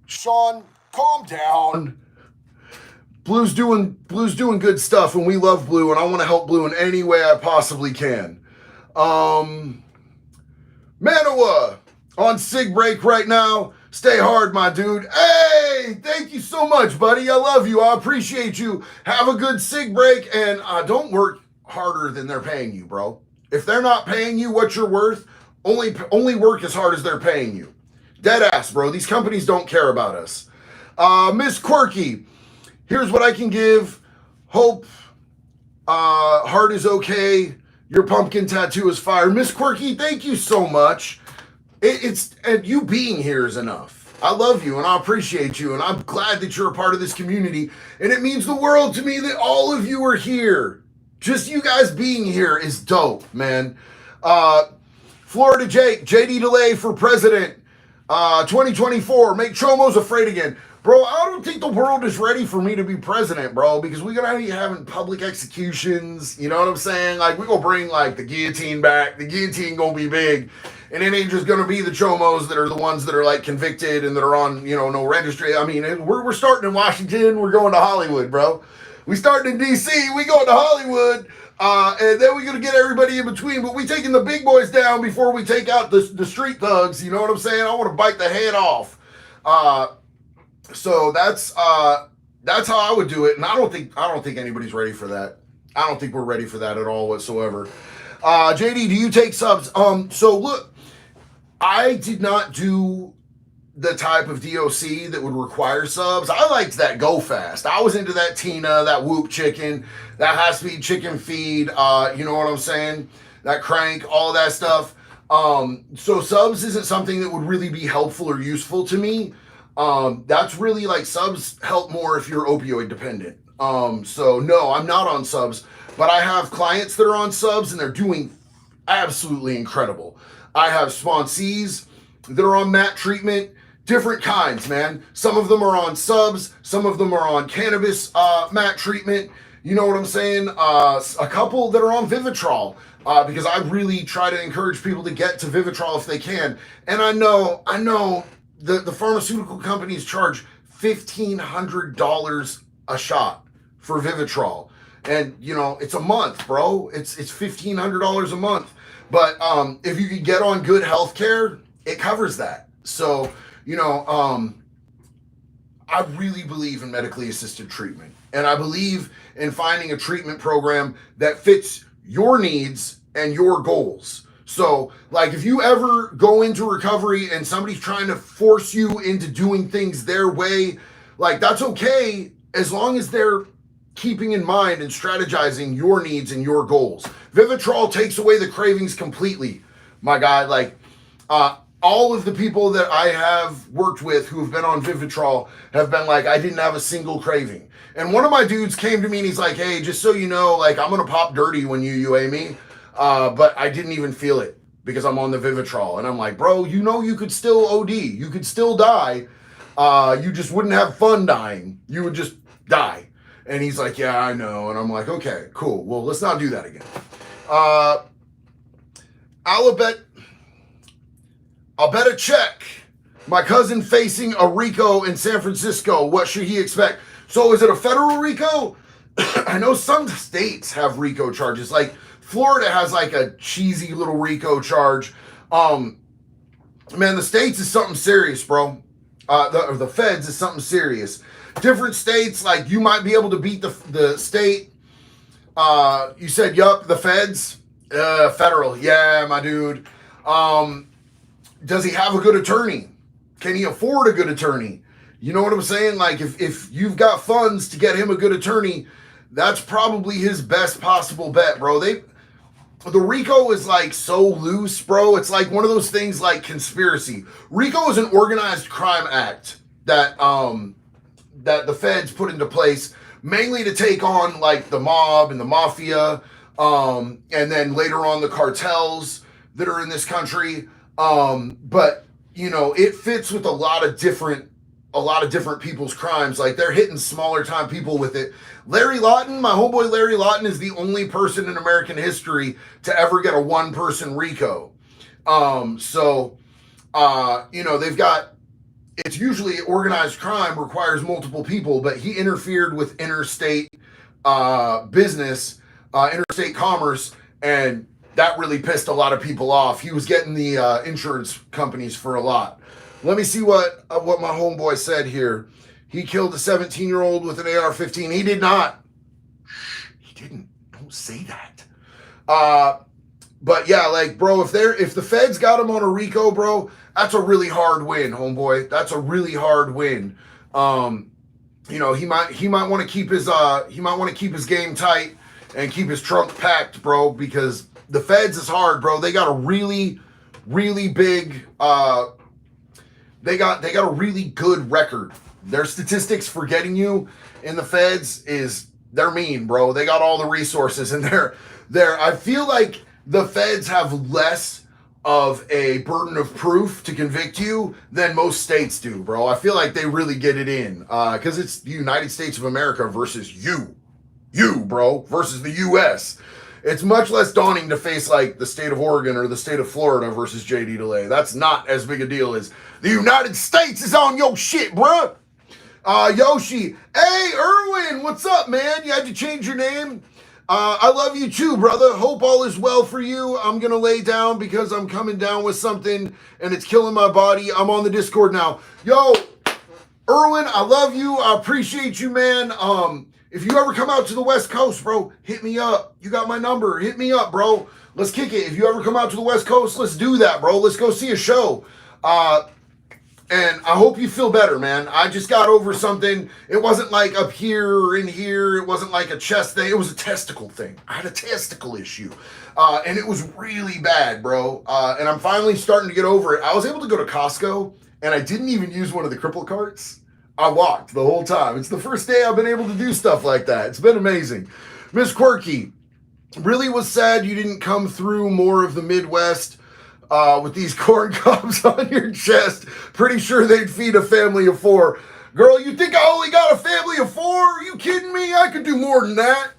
Sean, calm down. Blue's doing good stuff, and we love Blue, and I want to help Blue in any way I possibly can. Manoa, on sig break right now. Stay hard, my dude. Hey, thank you so much, buddy. I love you. I appreciate you. Have a good sig break, and don't work harder than they're paying you, bro. If they're not paying you what you're worth, only work as hard as they're paying you. Dead ass, bro. These companies don't care about us. Miss Quirky, here's what I can give. Hope heart is okay. Your pumpkin tattoo is fire. Miss Quirky, thank you so much. And you being here is enough. I love you and I appreciate you, and I'm glad that you're a part of this community, and it means the world to me that all of you are here. Just you guys being here is dope, man. Florida Jake, JD Delay for president, 2024, make Chomos afraid again. Bro, I don't think the world is ready for me to be president, bro, because we're going to be having public executions, you know what I'm saying? Like, we're going to bring, like, the guillotine back. The guillotine going to be big. And it ain't just going to be the Chomos that are the ones that are, like, convicted and that are on, no registry. I mean, we're starting in Washington. We're going to Hollywood, bro. We starting in D.C. We going to Hollywood. And then we're going to get everybody in between. But we taking the big boys down before we take out the street thugs. You know what I'm saying? I want to bite the head off. So that's how I would do it. And I don't think anybody's ready for that. I don't think we're ready for that at all whatsoever. JD, do you take subs? So look, I did not do the type of DOC that would require subs. I liked that Go Fast. I was into that Tina, that Whoop Chicken, that High Speed Chicken Feed, you know what I'm saying? That Crank, all of that stuff. So subs isn't something that would really be helpful or useful to me. That's really like subs help more if you're opioid dependent. So no, I'm not on subs, but I have clients that are on subs and they're doing absolutely incredible. I have sponsees that are on MAT treatment, different kinds, man. Some of them are on subs, some of them are on cannabis, MAT treatment. You know what I'm saying? A couple that are on Vivitrol, because I really try to encourage people to get to Vivitrol if they can. And I know the pharmaceutical companies charge $1,500 a shot for Vivitrol. And, it's a month, bro. It's $1,500 a month. But if you could get on good health care, it covers that. So, I really believe in medically assisted treatment. And I believe in finding a treatment program that fits your needs and your goals. So, like, if you ever go into recovery and somebody's trying to force you into doing things their way, like, that's okay as long as they're keeping in mind and strategizing your needs and your goals. Vivitrol takes away the cravings completely. my guy. Like, all of the people that I have worked with who have been on Vivitrol have been like, I didn't have a single craving. And one of my dudes came to me and he's like, hey, just so you know, like, I'm going to pop dirty when you UA me. But I didn't even feel it because I'm on the Vivitrol. And I'm like, bro, you know, you could still OD. You could still die. You just wouldn't have fun dying. You would just die. And he's like, yeah, I know. And I'm like, okay, cool. Well, let's not do that again. I'll bet a check. My cousin facing a RICO in San Francisco. What should he expect? So is it a federal RICO? I know some states have RICO charges. Like Florida has like a cheesy little RICO charge. Man, the states is something serious, bro. The feds is something serious. Different states, like you might be able to beat the state. You said, yup, the feds. Federal. Yeah, my dude. Does he have a good attorney? Can he afford a good attorney? You know what I'm saying? Like, if you've got funds to get him a good attorney, that's probably his best possible bet, bro. The RICO is like so loose, bro. It's like one of those things like conspiracy. RICO is an organized crime act that the feds put into place mainly to take on like the mob and the mafia, and then later on the cartels that are in this country. But you know, it fits with a lot of different people's crimes. Like they're hitting smaller time people with it. Larry Lawton, my homeboy Larry Lawton is the only person in American history to ever get a one-person RICO. You know, they've got, it's usually organized crime requires multiple people, but he interfered with interstate business, interstate commerce, and that really pissed a lot of people off. He was getting the insurance companies for a lot. Let me see what my homeboy said here. He killed a 17-year-old with an AR-15. He did not. He didn't. Don't say that. But yeah, like, bro, if the feds got him on a RICO, bro, that's a really hard win, homeboy. That's a really hard win. You know, he might want to keep his game tight and keep his trunk packed, bro, because the feds is hard, bro. They got a really, really big, they got a really good record. Their statistics for getting you in the feds they're mean, bro. They got all the resources and I feel like the feds have less of a burden of proof to convict you than most states do, bro. I feel like they really get it in, because it's the United States of America versus you, bro, versus the U.S. It's much less daunting to face like the state of Oregon or the state of Florida versus JD DeLay. That's not as big a deal as the United States is on your shit, bruh. Yoshi, hey, Erwin, what's up, man? You had to change your name. I love you too, brother. Hope all is well for you. I'm going to lay down because I'm coming down with something and it's killing my body. I'm on the Discord now. Yo, Erwin, I love you. I appreciate you, man. If you ever come out to the West Coast, bro, hit me up. You got my number. Hit me up, bro. Let's kick it. If you ever come out to the West Coast, let's do that, bro. Let's go see a show. And I hope you feel better, man. I just got over something. It wasn't like up here or in here. It wasn't like a chest thing. It was a testicle thing. I had a testicle issue. And it was really bad, bro. And I'm finally starting to get over it. I was able to go to Costco, and I didn't even use one of the cripple carts. I walked the whole time. It's the first day I've been able to do stuff like that. It's been amazing. Miss Quirky, really was sad you didn't come through more of the Midwest with these corn cobs on your chest. Pretty sure they'd feed a family of 4. Girl, you think I only got a family of 4? Are you kidding me? I could do more than that.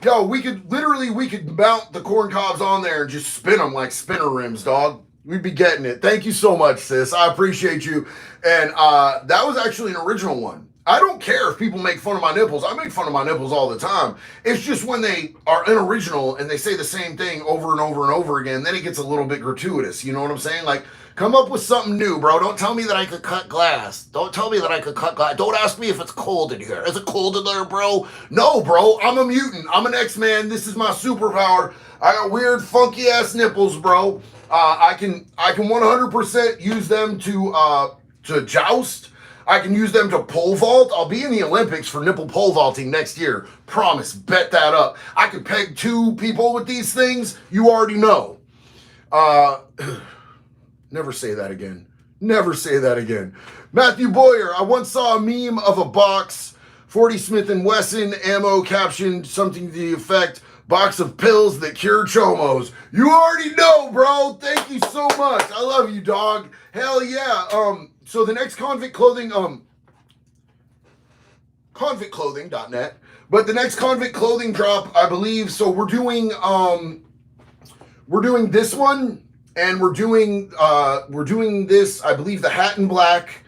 Yo, we could mount the corn cobs on there and just spin them like spinner rims, dog. We'd be getting it. Thank you so much, sis. I appreciate you. And that was actually an original one. I don't care if people make fun of my nipples. I make fun of my nipples all the time. It's just when they are unoriginal and they say the same thing over and over and over again, then it gets a little bit gratuitous. You know what I'm saying? Like, come up with something new, bro. Don't tell me that I could cut glass. Don't tell me that I could cut glass. Don't ask me if it's cold in here. Is it cold in there, bro? No, bro. I'm a mutant. I'm an X-Man. This is my superpower. I got weird, funky-ass nipples, bro. I can 100% use them to joust. I can use them to pole vault. I'll be in the Olympics for nipple pole vaulting next year. Promise, bet that up. I could peg 2 people with these things. You already know. Never say that again. Never say that again. Matthew Boyer, I once saw a meme of a box, 40 Smith & Wesson ammo captioned something to the effect, box of pills that cure chomos. You already know, bro. Thank you so much. I love you, dog. Hell yeah. So the next Convict Clothing, convictclothing.net. But the next Convict Clothing drop, I believe, so we're doing this one, and we're doing this, I believe, the hat in black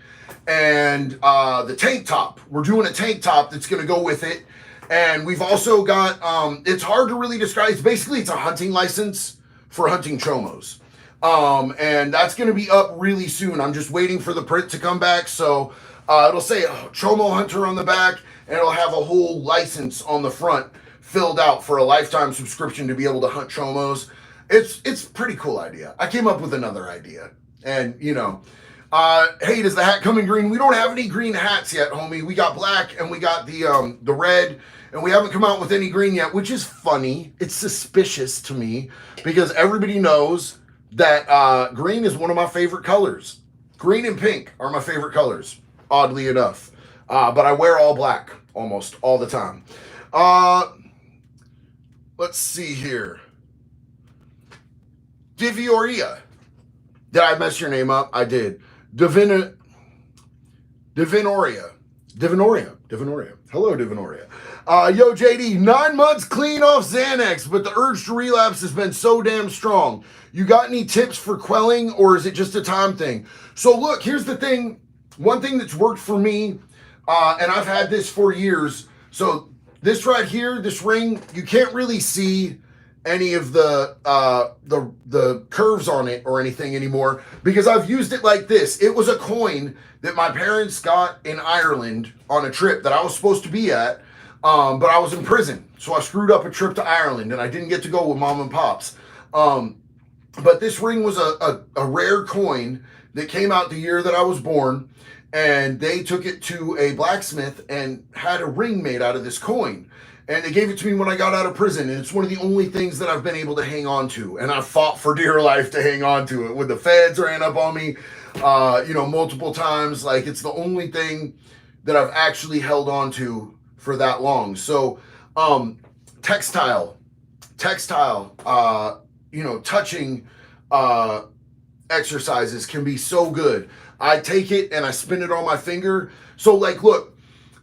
and the tank top. We're doing a tank top that's going to go with it. And we've also got, it's hard to really describe. It's a hunting license for hunting chomos. And that's going to be up really soon. I'm just waiting for the print to come back. So it'll say Chomo Hunter on the back, and it'll have a whole license on the front filled out for a lifetime subscription to be able to hunt chomos. It's a pretty cool idea. I came up with another idea. And, you know, hey, does the hat come in green? We don't have any green hats yet, homie. We got black and we got the red, and we haven't come out with any green yet, which is funny. It's suspicious to me because everybody knows that green is one of my favorite colors. Green and pink are my favorite colors, oddly enough. But I wear all black almost all the time. Let's see here. Divioria. Did I mess your name up? I did. Divinoria. Hello, Divinoria. Yo, JD, 9 months clean off Xanax, but the urge to relapse has been so damn strong. You got any tips for quelling, or is it just a time thing? So look, here's the thing. One thing that's worked for me, and I've had this for years. So this right here, this ring, you can't really see any of the curves on it or anything anymore because I've used it like this. It was a coin that my parents got in Ireland on a trip that I was supposed to be at, but I was in prison, so I screwed up a trip to Ireland and I didn't get to go with mom and pops. But this ring was a rare coin that came out the year that I was born, and they took it to a blacksmith and had a ring made out of this coin. And they gave it to me when I got out of prison, and it's one of the only things that I've been able to hang on to. And I fought for dear life to hang on to it. When the feds ran up on me, multiple times, like it's the only thing that I've actually held on to for that long. So, textile, touching exercises can be so good. I take it and I spin it on my finger. So like, look,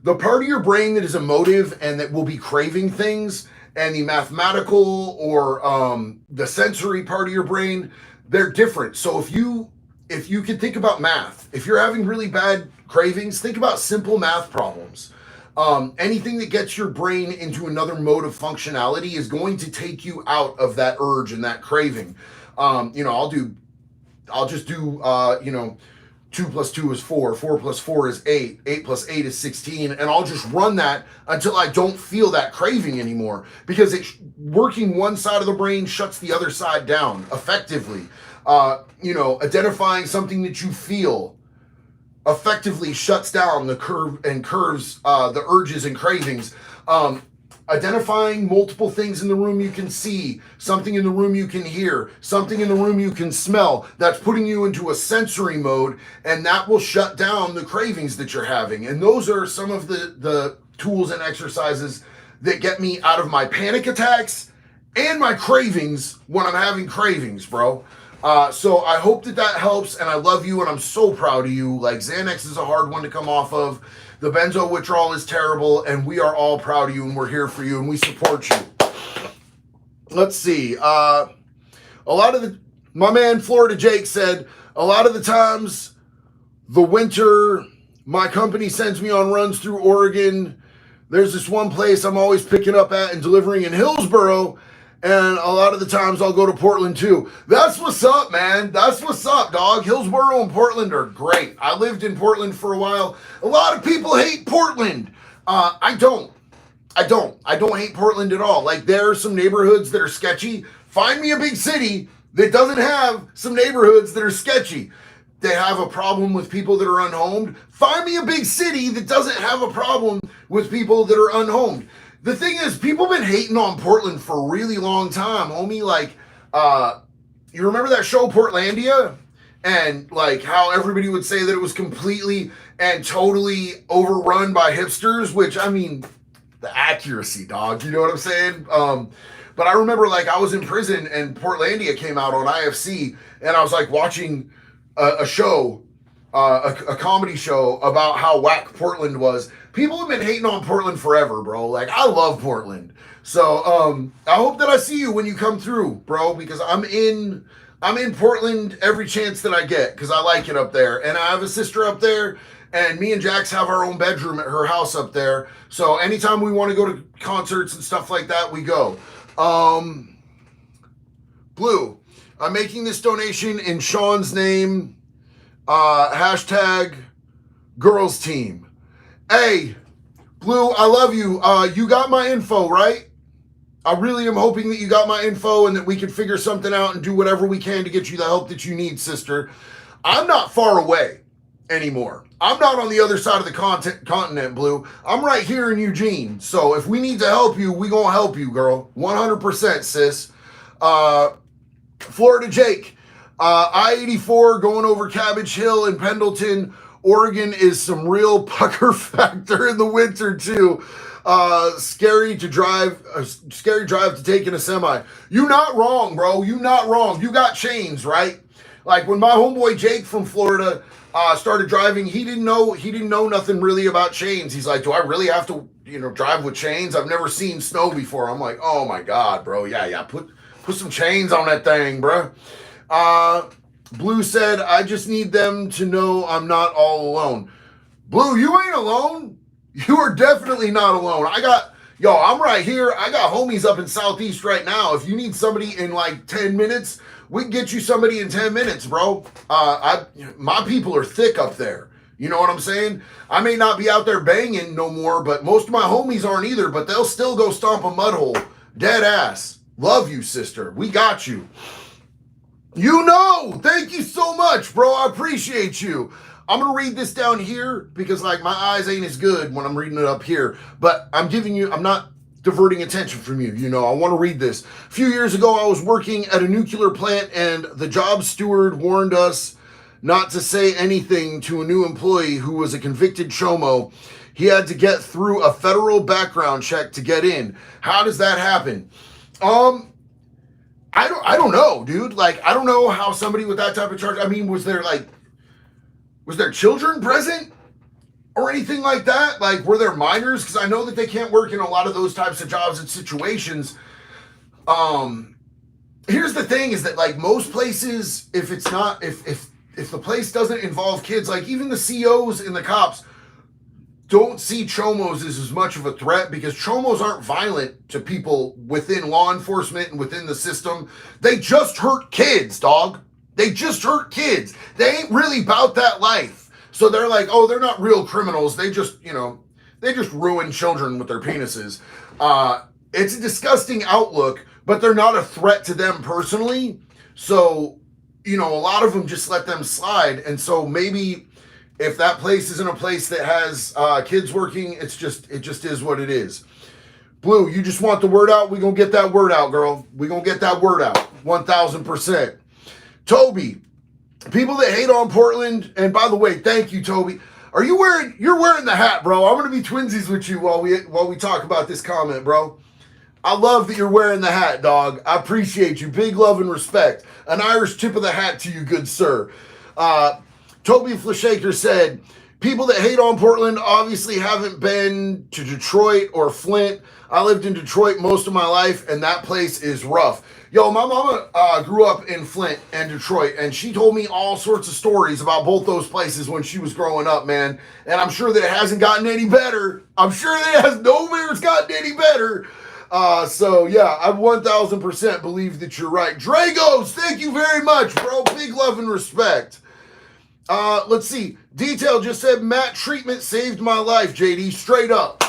the part of your brain that is emotive and that will be craving things, and the mathematical or the sensory part of your brain, they're different. So if you can think about math, if you're having really bad cravings, think about simple math problems. Anything that gets your brain into another mode of functionality is going to take you out of that urge and that craving. I'll just do 2 plus 2 is 4, 4 plus 4 is 8, 8 plus 8 is 16, and I'll just run that until I don't feel that craving anymore, because working one side of the brain shuts the other side down effectively. Identifying something that you feel effectively shuts down the curves the urges and cravings. Identifying multiple things in the room you can see, something in the room you can hear, something in the room you can smell, that's putting you into a sensory mode, and that will shut down the cravings that you're having. And those are some of the tools and exercises that get me out of my panic attacks and my cravings when I'm having cravings, bro. So I hope that helps, and I love you, and I'm so proud of you. Like, Xanax is a hard one to come off of. The benzo withdrawal is terrible, and we are all proud of you, and we're here for you, and we support you. Let's see. My man Florida Jake said, a lot of the times the winter, my company sends me on runs through Oregon. There's this one place I'm always picking up at and delivering in Hillsboro, and a lot of the times I'll go to Portland too. That's what's up, man. That's what's up, dog. Hillsboro and Portland are great. I lived in Portland for a while. A lot of people hate Portland. I don't hate Portland at all. Like, there are some neighborhoods that are sketchy. Find me a big city that doesn't have some neighborhoods that are sketchy. They have a problem with people that are unhomed. Find me a big city that doesn't have a problem with people that are unhomed. The thing is, people have been hating on Portland for a really long time, homie. Like, you remember that show Portlandia? And like how everybody would say that it was completely and totally overrun by hipsters, which I mean, the accuracy, dog. You know what I'm saying? But I remember like I was in prison and Portlandia came out on IFC, and I was like watching a show, a comedy show about how whack Portland was. People have been hating on Portland forever, bro. Like I love Portland. So I hope that I see you when you come through, bro, because I'm in Portland every chance that I get because I like it up there. And I have a sister up there, and me and Jax have our own bedroom at her house up there. So anytime we want to go to concerts and stuff like that, we go. Blue, I'm making this donation in Sean's name. Hashtag girls team. Hey, Blue, I love you. You got my info, right? I really am hoping that you got my info and that we can figure something out and do whatever we can to get you the help that you need, sister. I'm not far away anymore. I'm not on the other side of the continent, Blue. I'm right here in Eugene. So if we need to help you, we gonna help you, girl. 100%, sis. Florida Jake. I-84 going over Cabbage Hill in Pendleton, Oregon is some real pucker factor in the winter too. Scary drive to take in a semi. You not wrong, bro. You not wrong. You got chains, right? Like when my homeboy Jake from Florida started driving, he didn't know nothing really about chains. He's like, do I really have to, drive with chains? I've never seen snow before. I'm like, oh my God, bro. Yeah. Put some chains on that thing, bro. Blue said, I just need them to know I'm not all alone. Blue, you ain't alone. You are definitely not alone. I'm right here. I got homies up in Southeast right now. If you need somebody in like 10 minutes, we can get you somebody in 10 minutes, bro. My people are thick up there. You know what I'm saying? I may not be out there banging no more, but most of my homies aren't either, but they'll still go stomp a mud hole. Dead ass. Love you, sister. We got you. Thank you so much, bro. I appreciate you. I'm going to read this down here because like my eyes ain't as good when I'm reading it up here, but I'm not diverting attention from you. I want to read this. A few years ago, I was working at a nuclear plant and the job steward warned us not to say anything to a new employee who was a convicted chomo. He had to get through a federal background check to get in. How does that happen? I don't know, dude. Like, I don't know how somebody with that type of charge, I mean, was there children present or anything like that? Like, were there minors? Because I know that they can't work in a lot of those types of jobs and situations. Here's the thing is that like most places, if the place doesn't involve kids, like even the COs and the cops don't see chomos as much of a threat because chomos aren't violent to people within law enforcement and within the system. They just hurt kids, dog. They just hurt kids. They ain't really about that life. So they're like, oh, they're not real criminals. They just ruin children with their penises. It's a disgusting outlook, but they're not a threat to them personally. So, a lot of them just let them slide. And so maybe if that place isn't a place that has kids working, it just is what it is. Blue, you just want the word out? We're going to get that word out, girl. We're going to get that word out. 1,000%. Toby, people that hate on Portland, and by the way, thank you, Toby. You're wearing the hat, bro. I'm going to be twinsies with you while we talk about this comment, bro. I love that you're wearing the hat, dog. I appreciate you. Big love and respect. An Irish tip of the hat to you, good sir. Toby Flashaker said, people that hate on Portland obviously haven't been to Detroit or Flint. I lived in Detroit most of my life, and that place is rough. Yo, my mama grew up in Flint and Detroit, and she told me all sorts of stories about both those places when she was growing up, man. And I'm sure that it hasn't gotten any better. I'm sure that it has nowhere gotten any better. So, yeah, I 1,000% believe that you're right. Dragos, thank you very much, bro. Big love and respect. Let's see. Detail just said, Matt treatment saved my life, JD. Straight up.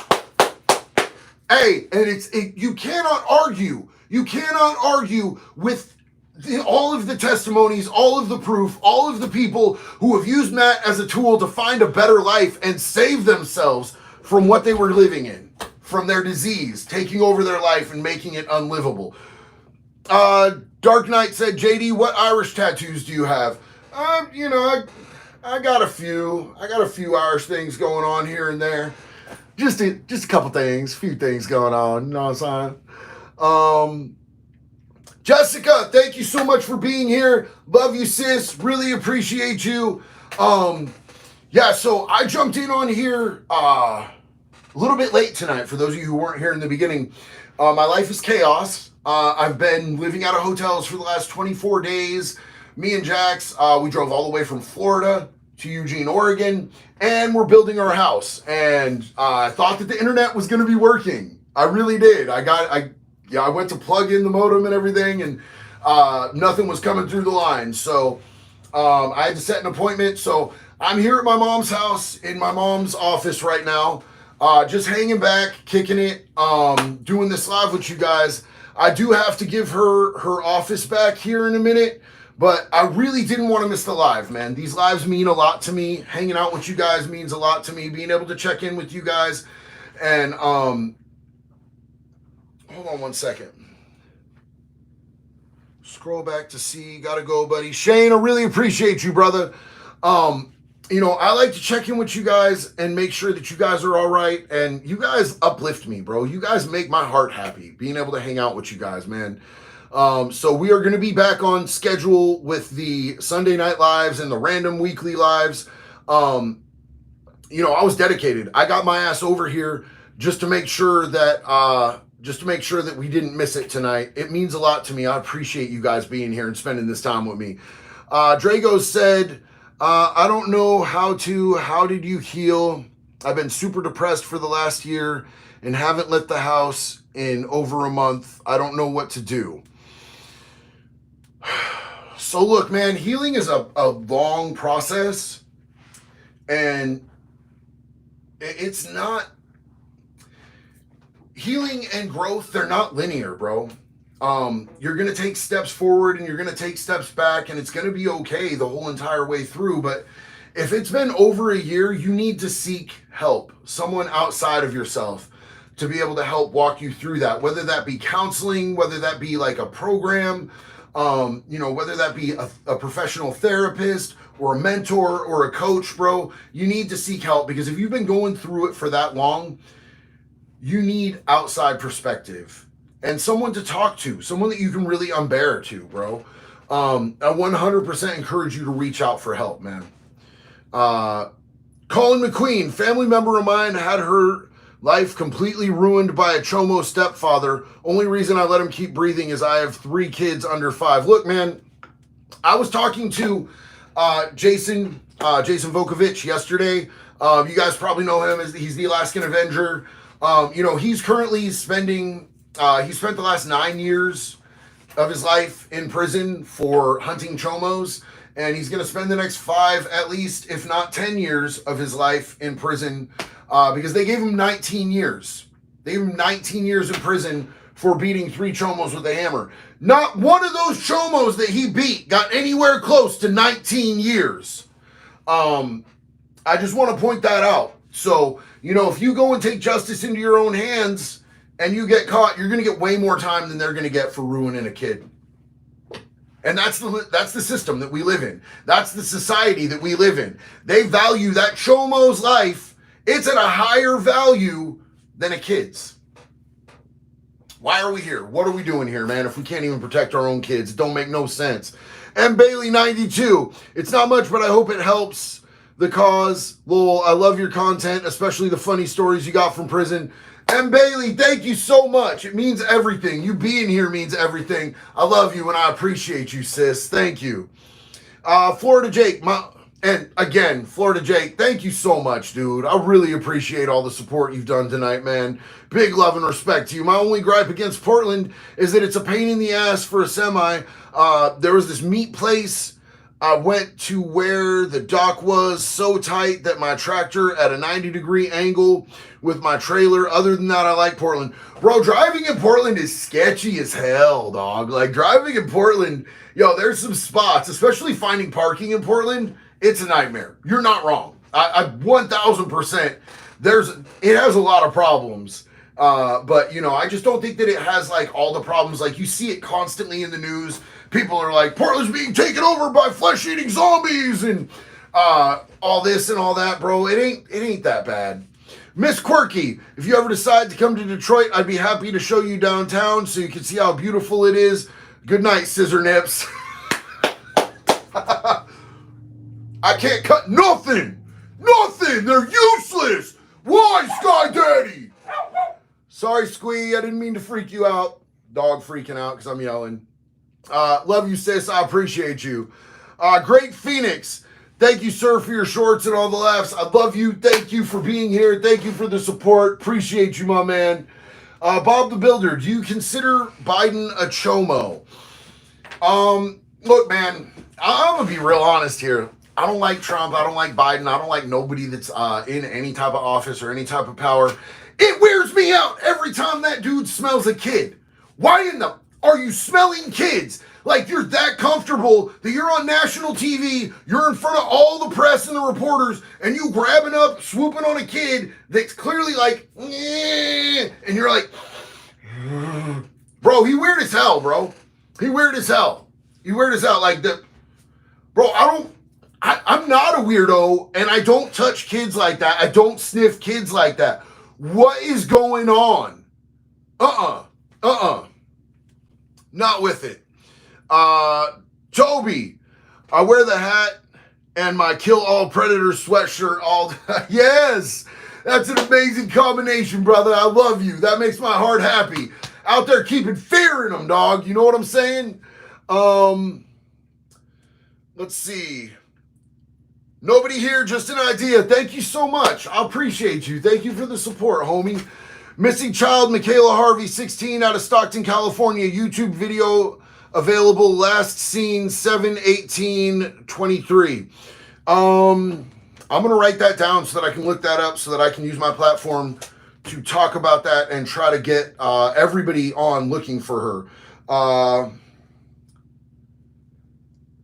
Hey, and you cannot argue. You cannot argue with all of the testimonies, all of the proof, all of the people who have used Matt as a tool to find a better life and save themselves from what they were living in, from their disease, taking over their life and making it unlivable. Dark Knight said, JD, what Irish tattoos do you have? I got a few. I got a few Irish things going on here and there. Just a couple things, few things going on. You know what I'm saying? Jessica, thank you so much for being here. Love you, sis. Really appreciate you. Yeah, so I jumped in on here a little bit late tonight. For those of you who weren't here in the beginning, my life is chaos. I've been living out of hotels for the last 24 days. Me and Jax, we drove all the way from Florida to Eugene, Oregon, and we're building our house. And I thought that the internet was going to be working. I really did. I went to plug in the modem and everything, and nothing was coming through the line. So I had to set an appointment. So I'm here at my mom's house in my mom's office right now, just hanging back, kicking it, doing this live with you guys. I do have to give her office back here in a minute, but I really didn't want to miss the live, man. These lives mean a lot to me. Hanging out with you guys means a lot to me. Being able to check in with you guys. And hold on one second. Scroll back to see. Gotta go, buddy. Shane, I really appreciate you, brother. I like to check in with you guys and make sure that you guys are all right. And you guys uplift me, bro. You guys make my heart happy, being able to hang out with you guys, man. So we are going to be back on schedule with the Sunday night lives and the random weekly lives. I was dedicated. I got my ass over here just to make sure that we didn't miss it tonight. It means a lot to me. I appreciate you guys being here and spending this time with me. Drago said, I don't know how did you heal? I've been super depressed for the last year and haven't left the house in over a month. I don't know what to do. So look, man, healing is a long process, and it's not, healing and growth, they're not linear, bro. You're going to take steps forward and you're going to take steps back, and it's going to be okay the whole entire way through. But if it's been over a year, you need to seek help, someone outside of yourself to be able to help walk you through that, whether that be counseling, whether that be like a program, whether that be a professional therapist or a mentor or a coach, bro. You need to seek help, because if you've been going through it for that long, you need outside perspective and someone to talk to, someone that you can really unbear to, bro. I 100% encourage you to reach out for help, man. Colin McQueen, family member of mine, had her life completely ruined by a chomo stepfather. Only reason I let him keep breathing is I have 3 kids under 5. Look, man, I was talking to Jason Vukovic yesterday. You guys probably know him as he's the Alaskan Avenger. He's currently he spent the last 9 years of his life in prison for hunting chomos, and he's going to spend the next 5 at least, if not 10 years of his life in prison, because they gave him 19 years. They gave him 19 years in prison for beating 3 chomos with a hammer. Not one of those chomos that he beat got anywhere close to 19 years. I just want to point that out. So, if you go and take justice into your own hands and you get caught, you're going to get way more time than they're going to get for ruining a kid. And that's the system that we live in. That's the society that we live in. They value that chomo's life. It's at a higher value than a kid's. Why are we here? What are we doing here, man? If we can't even protect our own kids, it don't make no sense. And Bailey 92, it's not much, but I hope it helps the cause. Lol, I love your content, especially the funny stories you got from prison. And Bailey, thank you so much. It means everything. You being here means everything. I love you and I appreciate you, sis. Thank you. Florida Jake, Florida Jake, thank you so much, dude. I really appreciate all the support you've done tonight, man. Big love and respect to you. My only gripe against Portland is that it's a pain in the ass for a semi. There was this meat place I went to where the dock was so tight that my tractor at a 90-degree angle with my trailer. Other than that, I like Portland. Bro, driving in Portland is sketchy as hell, dog. Like, driving in Portland, there's some spots, especially finding parking in Portland. It's a nightmare. You're not wrong. I 1,000%. It has a lot of problems. But, you know, I just don't think that it has, like, all the problems. Like, you see it constantly in the news. People are like, Portland's being taken over by flesh-eating zombies and all this and all that, bro. It ain't that bad. Miss Quirky, if you ever decide to come to Detroit, I'd be happy to show you downtown so you can see how beautiful it is. Good night, Scissor Nips. I can't cut nothing. Nothing. They're useless. Why, Sky Daddy? Sorry, Squee. I didn't mean to freak you out. Dog freaking out because I'm yelling. Love you, sis. I appreciate you. Great Phoenix. Thank you, sir, for your shorts and all the laughs. I love you. Thank you for being here. Thank you for the support. Appreciate you, my man. Bob the Builder, do you consider Biden a chomo? Look, man, I'm going to be real honest here. I don't like Trump. I don't like Biden. I don't like nobody that's in any type of office or any type of power. It wears me out every time that dude smells a kid. Why in the... Are you smelling kids? Like you're that comfortable that you're on national TV, you're in front of all the press and the reporters, and you grabbing up, swooping on a kid that's clearly like, and you're like, bro, he weird as hell, bro. He weird as hell. He weird as hell. Like the, bro, I'm not a weirdo, and I don't touch kids like that. I don't sniff kids like that. What is going on? Not with it. Toby, I wear the hat and my Kill All Predators sweatshirt all day. Yes, that's an amazing combination, brother. I love you. That makes my heart happy. Out there keeping fear in them, dog. You know what I'm saying? Let's see. Nobody here, just an idea. Thank you so much. I appreciate you. Thank you for the support, homie. Missing child, Michaela Harvey, 16, out of Stockton, California. YouTube video available, last seen 7/18/23. I'm going to write that down so that I can look that up so that I can use my platform to talk about that and try to get everybody on looking for her.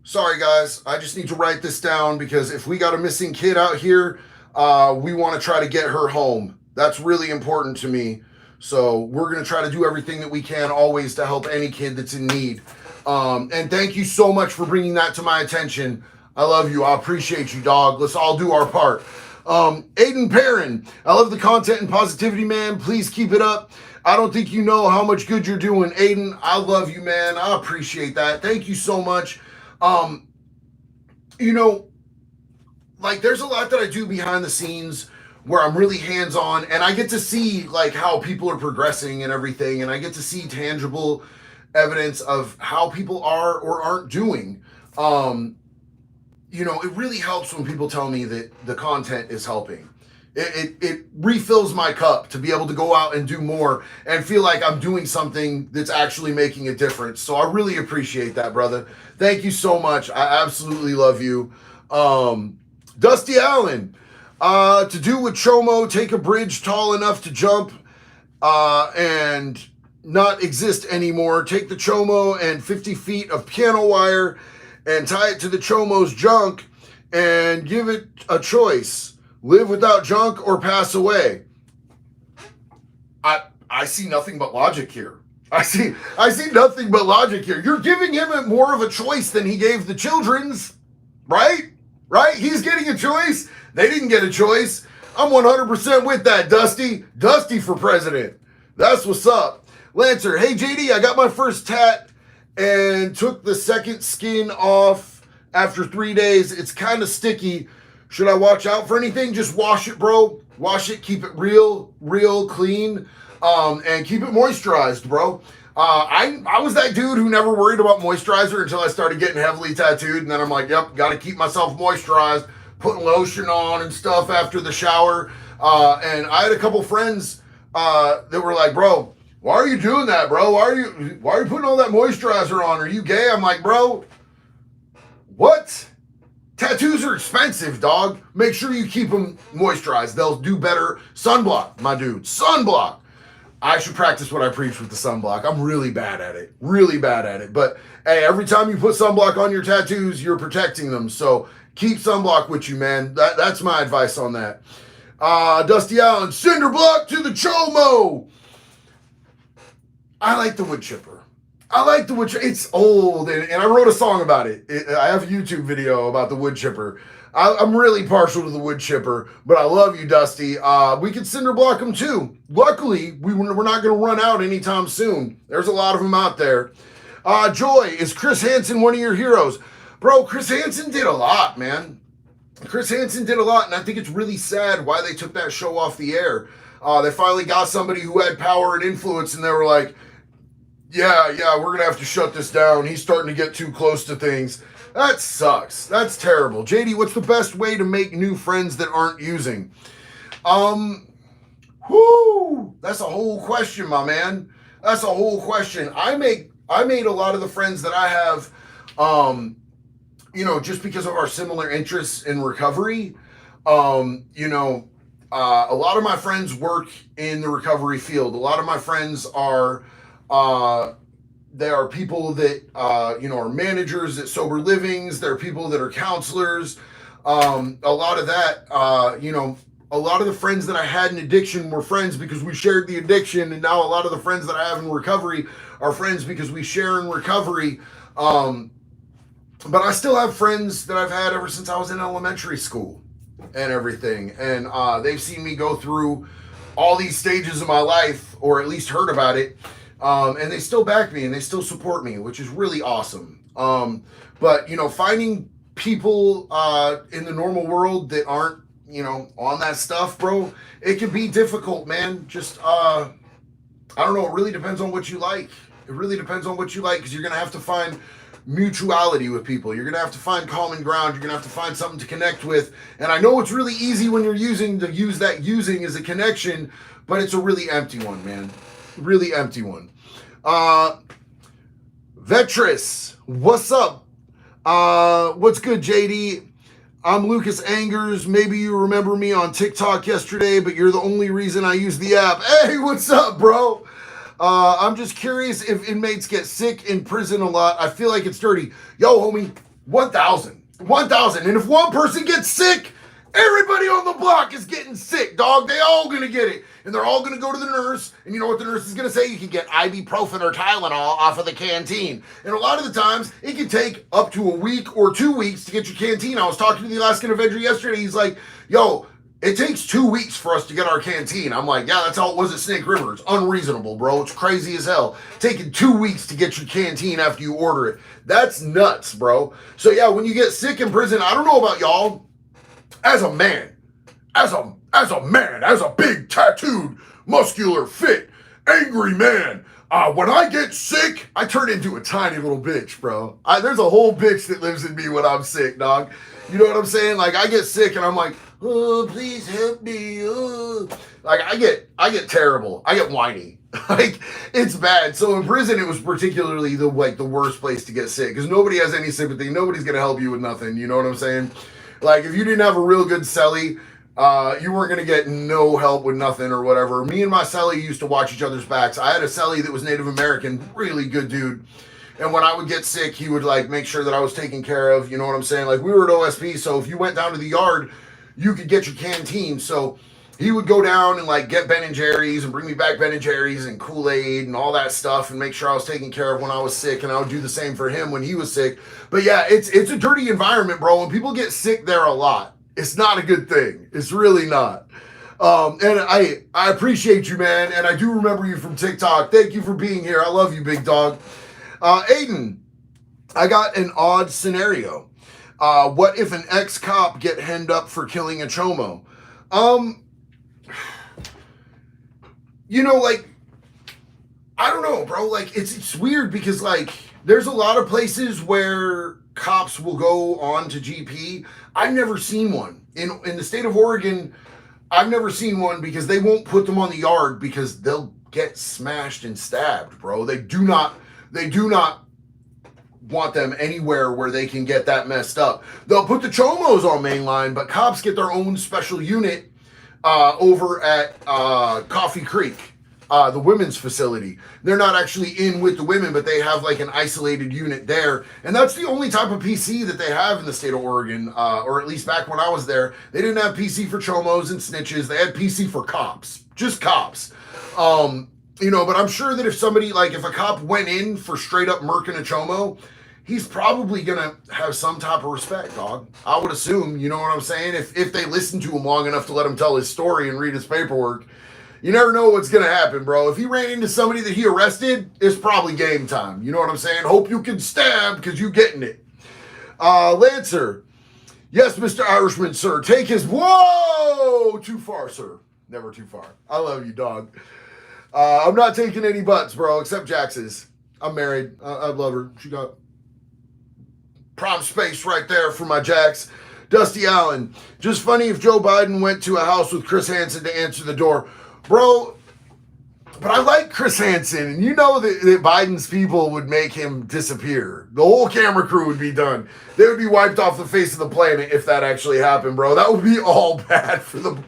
Sorry, guys. I just need to write this down because if we got a missing kid out here, we want to try to get her home. That's really important to me. So we're going to try to do everything that we can always to help any kid that's in need. And thank you so much for bringing that to my attention. I love you. I appreciate you, dog. Let's all do our part. Aiden Perrin, I love the content and positivity, man. Please keep it up. I don't think you know how much good you're doing, Aiden. I love you, man. I appreciate that. Thank you so much. You know, like there's a lot that I do behind the scenes where I'm really hands-on and I get to see like how people are progressing and everything, and I get to see tangible evidence of how people are or aren't doing. You know, it really helps when people tell me that the content is helping. It refills my cup to be able to go out and do more and feel like I'm doing something that's actually making a difference. So I really appreciate that, brother. Thank you so much. I absolutely love you. Dusty Allen, to do with Chomo, take a bridge tall enough to jump and not exist anymore. Take the Chomo and 50 feet of piano wire and tie it to the Chomo's junk and give it a choice. Live without junk or pass away. I see nothing but logic here. I see nothing but logic here. You're giving him more of a choice than he gave the children's, right? Right? He's getting a choice. They didn't get a choice. I'm 100% with that, Dusty. Dusty for president. That's what's up. Lancer, hey JD, I got my first tat and took the second skin off after 3 days. It's kind of sticky. Should I watch out for anything? Just wash it, bro. Wash it. Keep it real clean. And keep it moisturized, bro. I was that dude who never worried about moisturizer until I started getting heavily tattooed. And then I'm like, yep, got to keep myself moisturized. Putting lotion on and stuff after the shower. And I had a couple friends that were like, bro, why are you doing that, bro? Why are you putting all that moisturizer on? Are you gay? I'm like, bro, what? Tattoos are expensive, dog. Make sure you keep them moisturized. They'll do better. Sunblock, my dude. Sunblock. I should practice what I preach with the sunblock. I'm really bad at it. Really bad at it. But, hey, every time you put sunblock on your tattoos, you're protecting them. So keep sunblock with you, man. That's my advice on that. Dusty Allen, cinder block to the Chomo. I like the wood chipper. I like the wood chipper. It's old, and I wrote a song about it. I have a YouTube video about the wood chipper. I'm really partial to the wood chipper, but I love you, Dusty. We could cinder block them too. Luckily, we're not going to run out anytime soon. There's a lot of them out there. Joy, is Chris Hansen one of your heroes? Bro, Chris Hansen did a lot, man. Chris Hansen did a lot, and I think it's really sad why they took that show off the air. They finally got somebody who had power and influence, and they were like, yeah, we're going to have to shut this down. He's starting to get too close to things. That sucks. That's terrible. JD, what's the best way to make new friends that aren't using? That's a whole question, my man. That's a whole question. I made a lot of the friends that I have, just because of our similar interests in recovery. A lot of my friends work in the recovery field. A lot of my friends are, they are people that, are managers at sober livings. They're people that are counselors. A lot of that, a lot of the friends that I had in addiction were friends because we shared the addiction. And now a lot of the friends that I have in recovery are friends because we share in recovery. But I still have friends that I've had ever since I was in elementary school and everything. And they've seen me go through all these stages of my life, or at least heard about it. And they still back me and they still support me, which is really awesome. But finding people in the normal world that aren't, on that stuff, bro, it can be difficult, man. Just, I don't know. It really depends on what you like. It really depends on what you like, because you're going to have to find mutuality with people. You're going to have to find common ground. You're going to have to find something to connect with. And I know it's really easy when you're using as a connection, but it's a really empty one, man. Really empty one. Vetris, what's up? What's good, JD? I'm Lucas Angers. Maybe you remember me on TikTok yesterday, but you're the only reason I use the app. Hey, what's up, bro? I'm just curious if inmates get sick in prison a lot. I feel like it's dirty. Yo, homie, 1,000. 1,000. And if one person gets sick, everybody on the block is getting sick, dog. They all gonna get it. And they're all gonna go to the nurse. And you know what the nurse is gonna say? You can get ibuprofen or Tylenol off of the canteen. And a lot of the times, it can take up to a week or 2 weeks to get your canteen. I was talking to the Alaskan Avenger yesterday. He's like, yo, it takes 2 weeks for us to get our canteen. I'm like, yeah, that's how it was at Snake River. It's unreasonable, bro. It's crazy as hell. Taking 2 weeks to get your canteen after you order it. That's nuts, bro. So yeah, when you get sick in prison, I don't know about y'all, as a man, as a big tattooed, muscular, fit, angry man, when I get sick, I turn into a tiny little bitch, bro. There's a whole bitch that lives in me when I'm sick, dog. You know what I'm saying? Like, I get sick and I'm like, oh, please help me. Oh. Like, I get terrible. I get whiny. Like, it's bad. So in prison, it was particularly the worst place to get sick, because nobody has any sympathy. Nobody's gonna help you with nothing. You know what I'm saying? Like, if you didn't have a real good cellie, you weren't gonna get no help with nothing or whatever. Me and my cellie used to watch each other's backs. I had a cellie that was Native American, really good dude. And when I would get sick, he would like make sure that I was taken care of. You know what I'm saying? Like, we were at OSP, so if you went down to the yard, you could get your canteen. So he would go down and like get Ben and Jerry's and bring me back Ben and Jerry's and Kool-Aid and all that stuff and make sure I was taken care of when I was sick. And I would do the same for him when he was sick. But yeah, it's a dirty environment, bro. When people get sick there a lot, it's not a good thing. It's really not. And I appreciate you, man. And I do remember you from TikTok. Thank you for being here. I love you, big dog. Aiden, I got an odd scenario. What if an ex-cop get henned up for killing a chomo? Like, I don't know, bro. Like, it's weird because, like, there's a lot of places where cops will go on to GP. I've never seen one. In the state of Oregon, I've never seen one because they won't put them on the yard because they'll get smashed and stabbed, bro. They do not want them anywhere where they can get that messed up. They'll put the chomos on mainline, but cops get their own special unit over at Coffee Creek, the women's facility. They're not actually in with the women, but they have like an isolated unit there. And that's the only type of PC that they have in the state of Oregon, or at least back when I was there. They didn't have PC for chomos and snitches. They had PC for cops, just cops. You know, but I'm sure that if somebody, like, if a cop went in for straight up murking a chomo, he's probably gonna have some type of respect, dog. I would assume, you know what I'm saying? If they listen to him long enough to let him tell his story and read his paperwork, you never know what's gonna happen, bro. If he ran into somebody that he arrested, it's probably game time. You know what I'm saying? Hope you can stab because you getting it. Lancer, yes, Mr. Irishman, sir. Take his whoa too far, sir. Never too far. I love you, dog. I'm not taking any butts, bro, except Jax's. I'm married. I love her. She got prime space right there for my Jax. Dusty Allen. Just funny if Joe Biden went to a house with Chris Hansen to answer the door. Bro, but I like Chris Hansen, and you know that Biden's people would make him disappear. The whole camera crew would be done. They would be wiped off the face of the planet if that actually happened, bro. That would be all bad for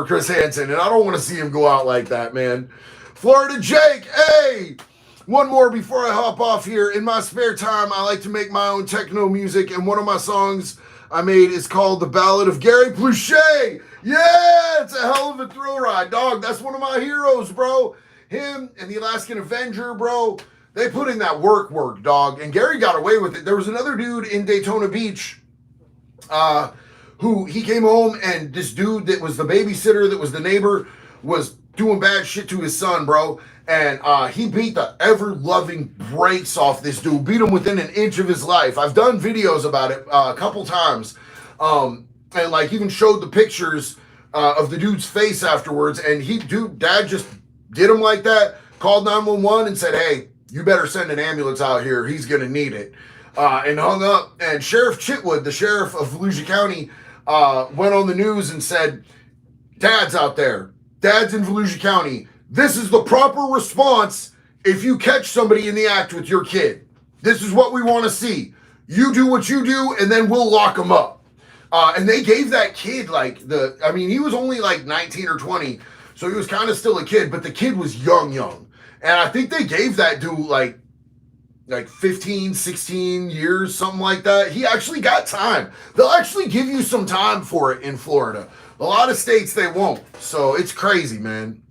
Chris Hansen, and I don't want to see him go out like that, man. Florida Jake, hey! One more before I hop off here. In my spare time, I like to make my own techno music, and one of my songs I made is called The Ballad of Gary Pluchet. Yeah, it's a hell of a thrill ride, dog. That's one of my heroes, bro. Him and the Alaskan Avenger, bro. They put in that work, dog. And Gary got away with it. There was another dude in Daytona Beach, who he came home and this dude that was the babysitter, that was the neighbor, was doing bad shit to his son, bro. And he beat the ever-loving brakes off this dude, beat him within an inch of his life. I've done videos about it a couple times, and like even showed the pictures of the dude's face afterwards. And dad just did him like that, called 911 and said, hey, you better send an ambulance out here. He's going to need it. And hung up. And Sheriff Chitwood, the sheriff of Volusia County, went on the news and said, Dad's out there. Dad's in Volusia County. This is the proper response if you catch somebody in the act with your kid. This is what we want to see. You do what you do, and then we'll lock them up. And they gave that kid he was only like 19 or 20, so he was kind of still a kid, but the kid was young. And I think they gave that dude like 15, 16 years, something like that. He actually got time. They'll actually give you some time for it in Florida. A lot of states, they won't. So it's crazy, man.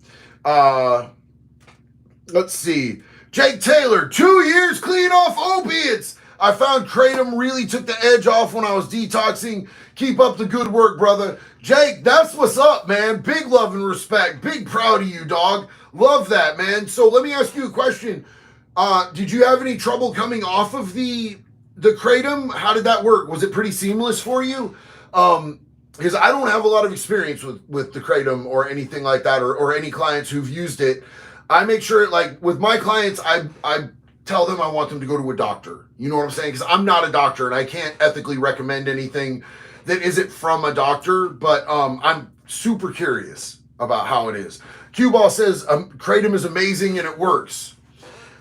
Let's see. Jake Taylor, 2 years clean off opiates. I found Kratom really took the edge off when I was detoxing. Keep up the good work, brother. Jake, that's what's up, man. Big love and respect. Big proud of you, dog. Love that, man. So let me ask you a question. Did you have any trouble coming off of the Kratom? How did that work? Was it pretty seamless for you? Because I don't have a lot of experience with the Kratom or anything like that, or any clients who've used it. I make sure, like, with my clients, I tell them I want them to go to a doctor. You know what I'm saying? Because I'm not a doctor, and I can't ethically recommend anything that isn't from a doctor, but I'm super curious about how it is. Q-Ball says, Kratom is amazing, and it works.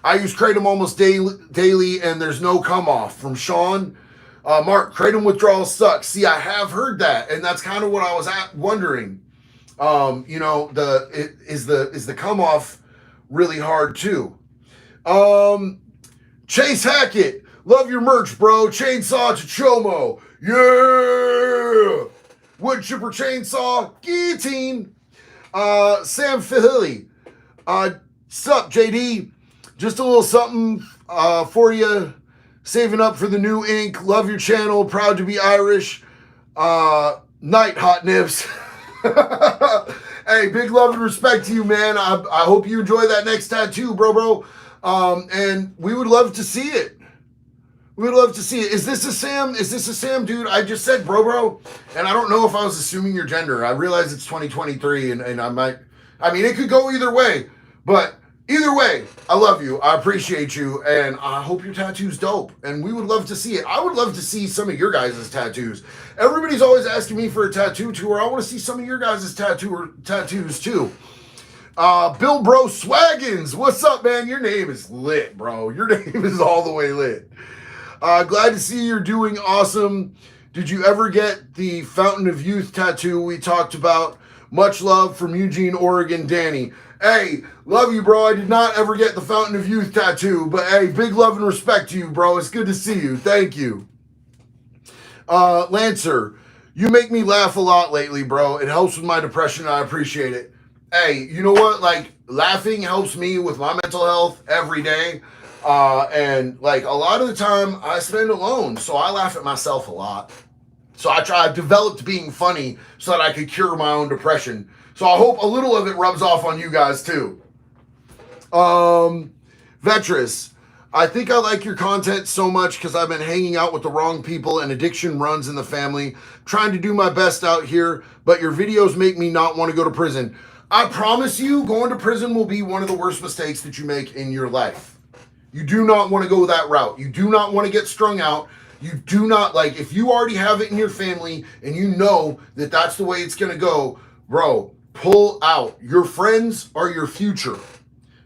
I use Kratom almost daily, and there's no come-off. From Sean. Mark, Kratom withdrawal sucks. See, I have heard that, and that's kind of what I was wondering. Is the come off really hard too? Chase Hackett, love your merch, bro. Chainsaw to Chomo, yeah. Wood chipper chainsaw, guillotine. Sam Fahili, sup, JD? Just a little something for you. Saving up for the new ink. Love your channel. Proud to be Irish. Night, hot nips. Hey, big love and respect to you, man. I hope you enjoy that next tattoo, bro. And we would love to see it. We would love to see it. Is this a Sam, dude? I just said bro. And I don't know if I was assuming your gender. I realize it's 2023 and it could go either way. But either way, I love you. I appreciate you. And I hope your tattoo's dope. And we would love to see it. I would love to see some of your guys' tattoos. Everybody's always asking me for a tattoo tour. I want to see some of your guys' tattoos too. Bill Bro Swaggins. What's up, man? Your name is lit, bro. Your name is all the way lit. Glad to see you're doing awesome. Did you ever get the Fountain of Youth tattoo we talked about? Much love from Eugene, Oregon, Danny. Hey, love you, bro. I did not ever get the Fountain of Youth tattoo, but hey, big love and respect to you, bro. It's good to see you. Thank you. Lancer, you make me laugh a lot lately, bro. It helps with my depression. I appreciate it. hey, you know what? Like, laughing helps me with my mental health every day. And like a lot of the time I spend alone, so I laugh at myself a lot. So I've developed being funny so that I could cure my own depression. So I hope a little of it rubs off on you guys too. Vetris, I think I like your content so much because I've been hanging out with the wrong people and addiction runs in the family. Trying to do my best out here, but your videos make me not want to go to prison. I promise you, going to prison will be one of the worst mistakes that you make in your life. You do not want to go that route. You do not want to get strung out. You do not, like, if you already have it in your family and you know that that's the way it's going to go, bro, pull out. Your friends are your future.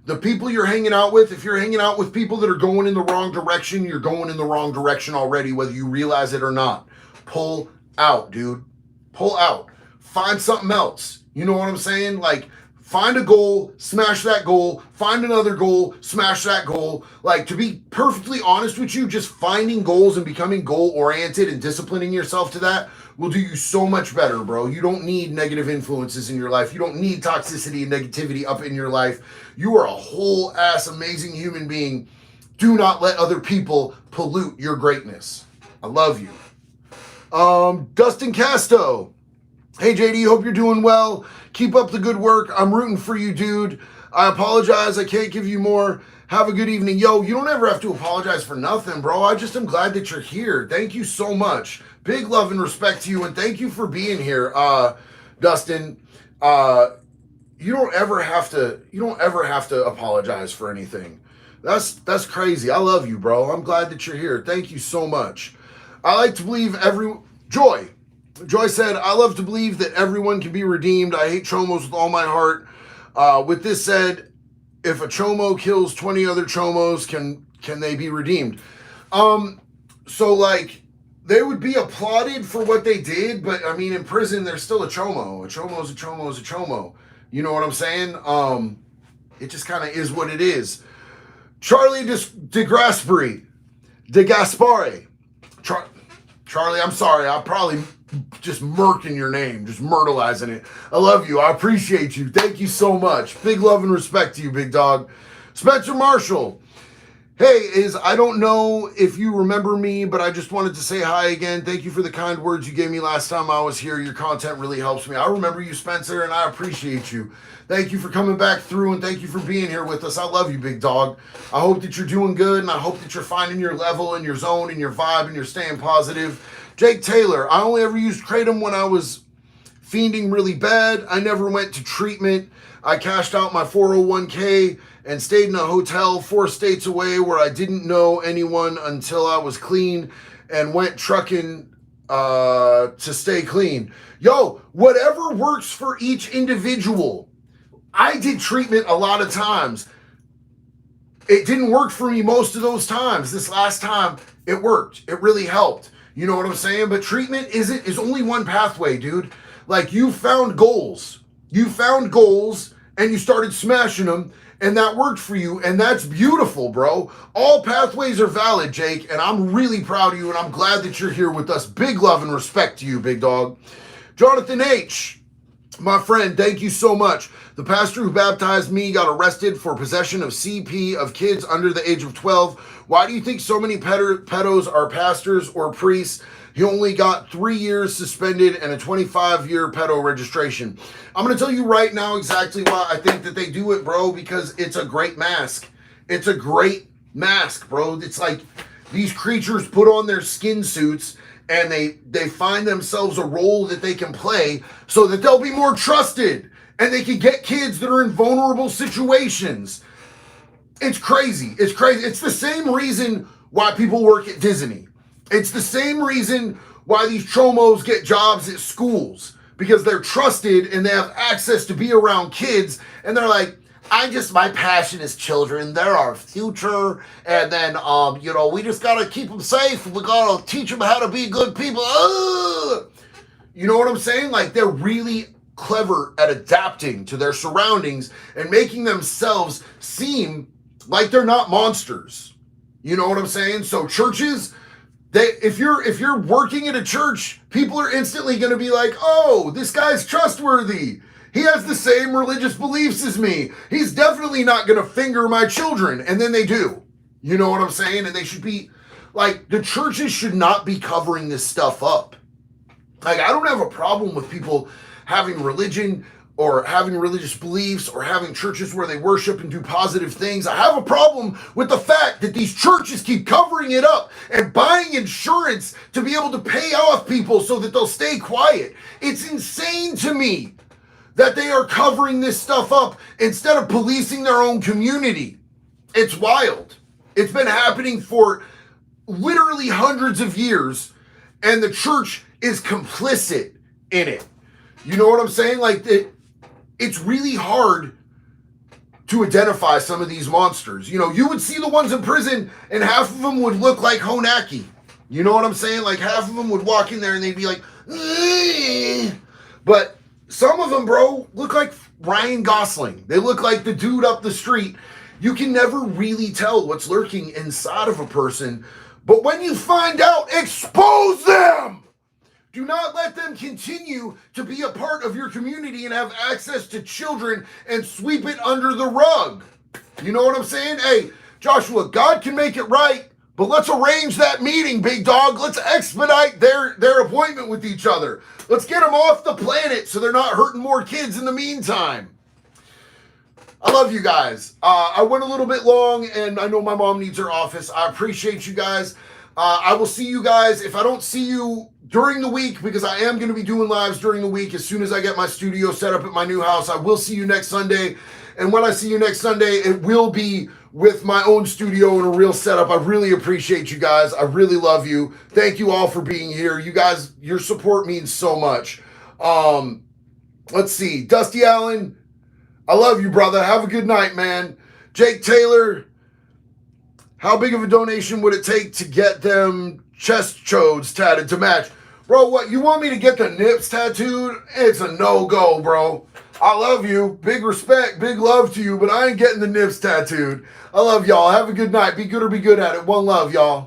The people you're hanging out with, if you're hanging out with people that are going in the wrong direction, you're going in the wrong direction already, whether you realize it or not. Pull out, dude. Pull out. Find something else. You know what I'm saying? Like, find a goal, smash that goal, find another goal, smash that goal. Like, to be perfectly honest with you, just finding goals and becoming goal-oriented and disciplining yourself to that will do you so much better, bro. You don't need negative influences in your life. You don't need toxicity and negativity up in your life. You are a whole ass amazing human being. Do not let other people pollute your greatness. I love you. Dustin Casto. Hey, JD, hope you're doing well. Keep up the good work. I'm rooting for you, dude. I apologize. I can't give you more. Have a good evening. Yo, you don't ever have to apologize for nothing, bro. I just am glad that you're here. Thank you so much. Big love and respect to you, and thank you for being here, Dustin. You don't ever have to apologize for anything. That's crazy. I love you, bro. I'm glad that you're here. Thank you so much. I like to believe Joy said, I love to believe that everyone can be redeemed. I hate chomos with all my heart. With this said, if a chomo kills 20 other chomos, can they be redeemed? So like, they would be applauded for what they did, but I mean, in prison, they're still a chomo. A chomo is a chomo is a chomo. You know what I'm saying? It just kind of is what it is. Charlie de Gaspare. Charlie, I'm sorry. I probably just murking your name, just myrtleizing it. I love you. I appreciate you. Thank you so much. Big love and respect to you, big dog. Spencer Marshall. Hey, I don't know if you remember me, but I just wanted to say hi again. Thank you for the kind words you gave me last time I was here. Your content really helps me. I remember you, Spencer, and I appreciate you. Thank you for coming back through, and thank you for being here with us. I love you, big dog. I hope that you're doing good, and I hope that you're finding your level and your zone and your vibe, and you're staying positive. Jake Taylor, I only ever used Kratom when I was fiending really bad. I never went to treatment. I cashed out my 401k and stayed in a hotel 4 states away where I didn't know anyone until I was clean and went trucking to stay clean. Yo, whatever works for each individual. I did treatment a lot of times. It didn't work for me most of those times. This last time, it worked. It really helped. You know what I'm saying? But treatment is only one pathway, dude. Like, you found goals. You found goals and you started smashing them, and that worked for you, and that's beautiful, bro. All pathways are valid, Jake, and I'm really proud of you, and I'm glad that you're here with us. Big love and respect to you, big dog. Jonathan H., my friend, thank you so much. The pastor who baptized me got arrested for possession of CP of kids under the age of 12. Why do you think so many pedos are pastors or priests? He only got 3 years suspended and a 25-year pedo registration. I'm going to tell you right now exactly why I think that they do it, bro, because it's a great mask. It's a great mask, bro. It's like these creatures put on their skin suits and they find themselves a role that they can play so that they'll be more trusted and they can get kids that are in vulnerable situations. It's crazy. It's crazy. It's the same reason why people work at Disney. It's the same reason why these chomos get jobs at schools, because they're trusted and they have access to be around kids, and they're like, my passion is children. They're our future. And then, we just got to keep them safe. We got to teach them how to be good people. You know what I'm saying? Like, they're really clever at adapting to their surroundings and making themselves seem like they're not monsters. You know what I'm saying? So churches, if you're working at a church, people are instantly going to be like, oh, this guy's trustworthy. He has the same religious beliefs as me. He's definitely not going to finger my children. And then they do. You know what I'm saying? And they should be, like, the churches should not be covering this stuff up. Like, I don't have a problem with people having religion or having religious beliefs or having churches where they worship and do positive things. I have a problem with the fact that these churches keep covering it up and buying insurance to be able to pay off people so that they'll stay quiet. It's insane to me that they are covering this stuff up instead of policing their own community. It's wild. It's been happening for literally hundreds of years, and the church is complicit in it. You know what I'm saying? Like, it's really hard to identify some of these monsters. You know, you would see the ones in prison, and half of them would look like Honaki. You know what I'm saying? Like, half of them would walk in there, and they'd be like, "Eh." But some of them, bro, look like Ryan Gosling. They look like the dude up the street. You can never really tell what's lurking inside of a person. But when you find out, expose them! Do not let them continue to be a part of your community and have access to children and sweep it under the rug. You know what I'm saying? Hey, Joshua, God can make it right, but let's arrange that meeting, big dog. Let's expedite their appointment with each other. Let's get them off the planet so they're not hurting more kids in the meantime. I love you guys. I went a little bit long, and I know my mom needs her office. I appreciate you guys. I will see you guys. If I don't see you during the week, because I am going to be doing lives during the week, as soon as I get my studio set up at my new house, I will see you next Sunday. And when I see you next Sunday, it will be with my own studio and a real setup. I really appreciate you guys. I really love you. Thank you all for being here. You guys, your support means so much. Let's see. Dusty Allen, I love you, brother. Have a good night, man. Jake Taylor, how big of a donation would it take to get them chest chodes tatted to match? Bro, what, you want me to get the nips tattooed? It's a no-go, bro. I love you. Big respect, big love to you, but I ain't getting the nips tattooed. I love y'all. Have a good night. Be good or be good at it. One love, y'all.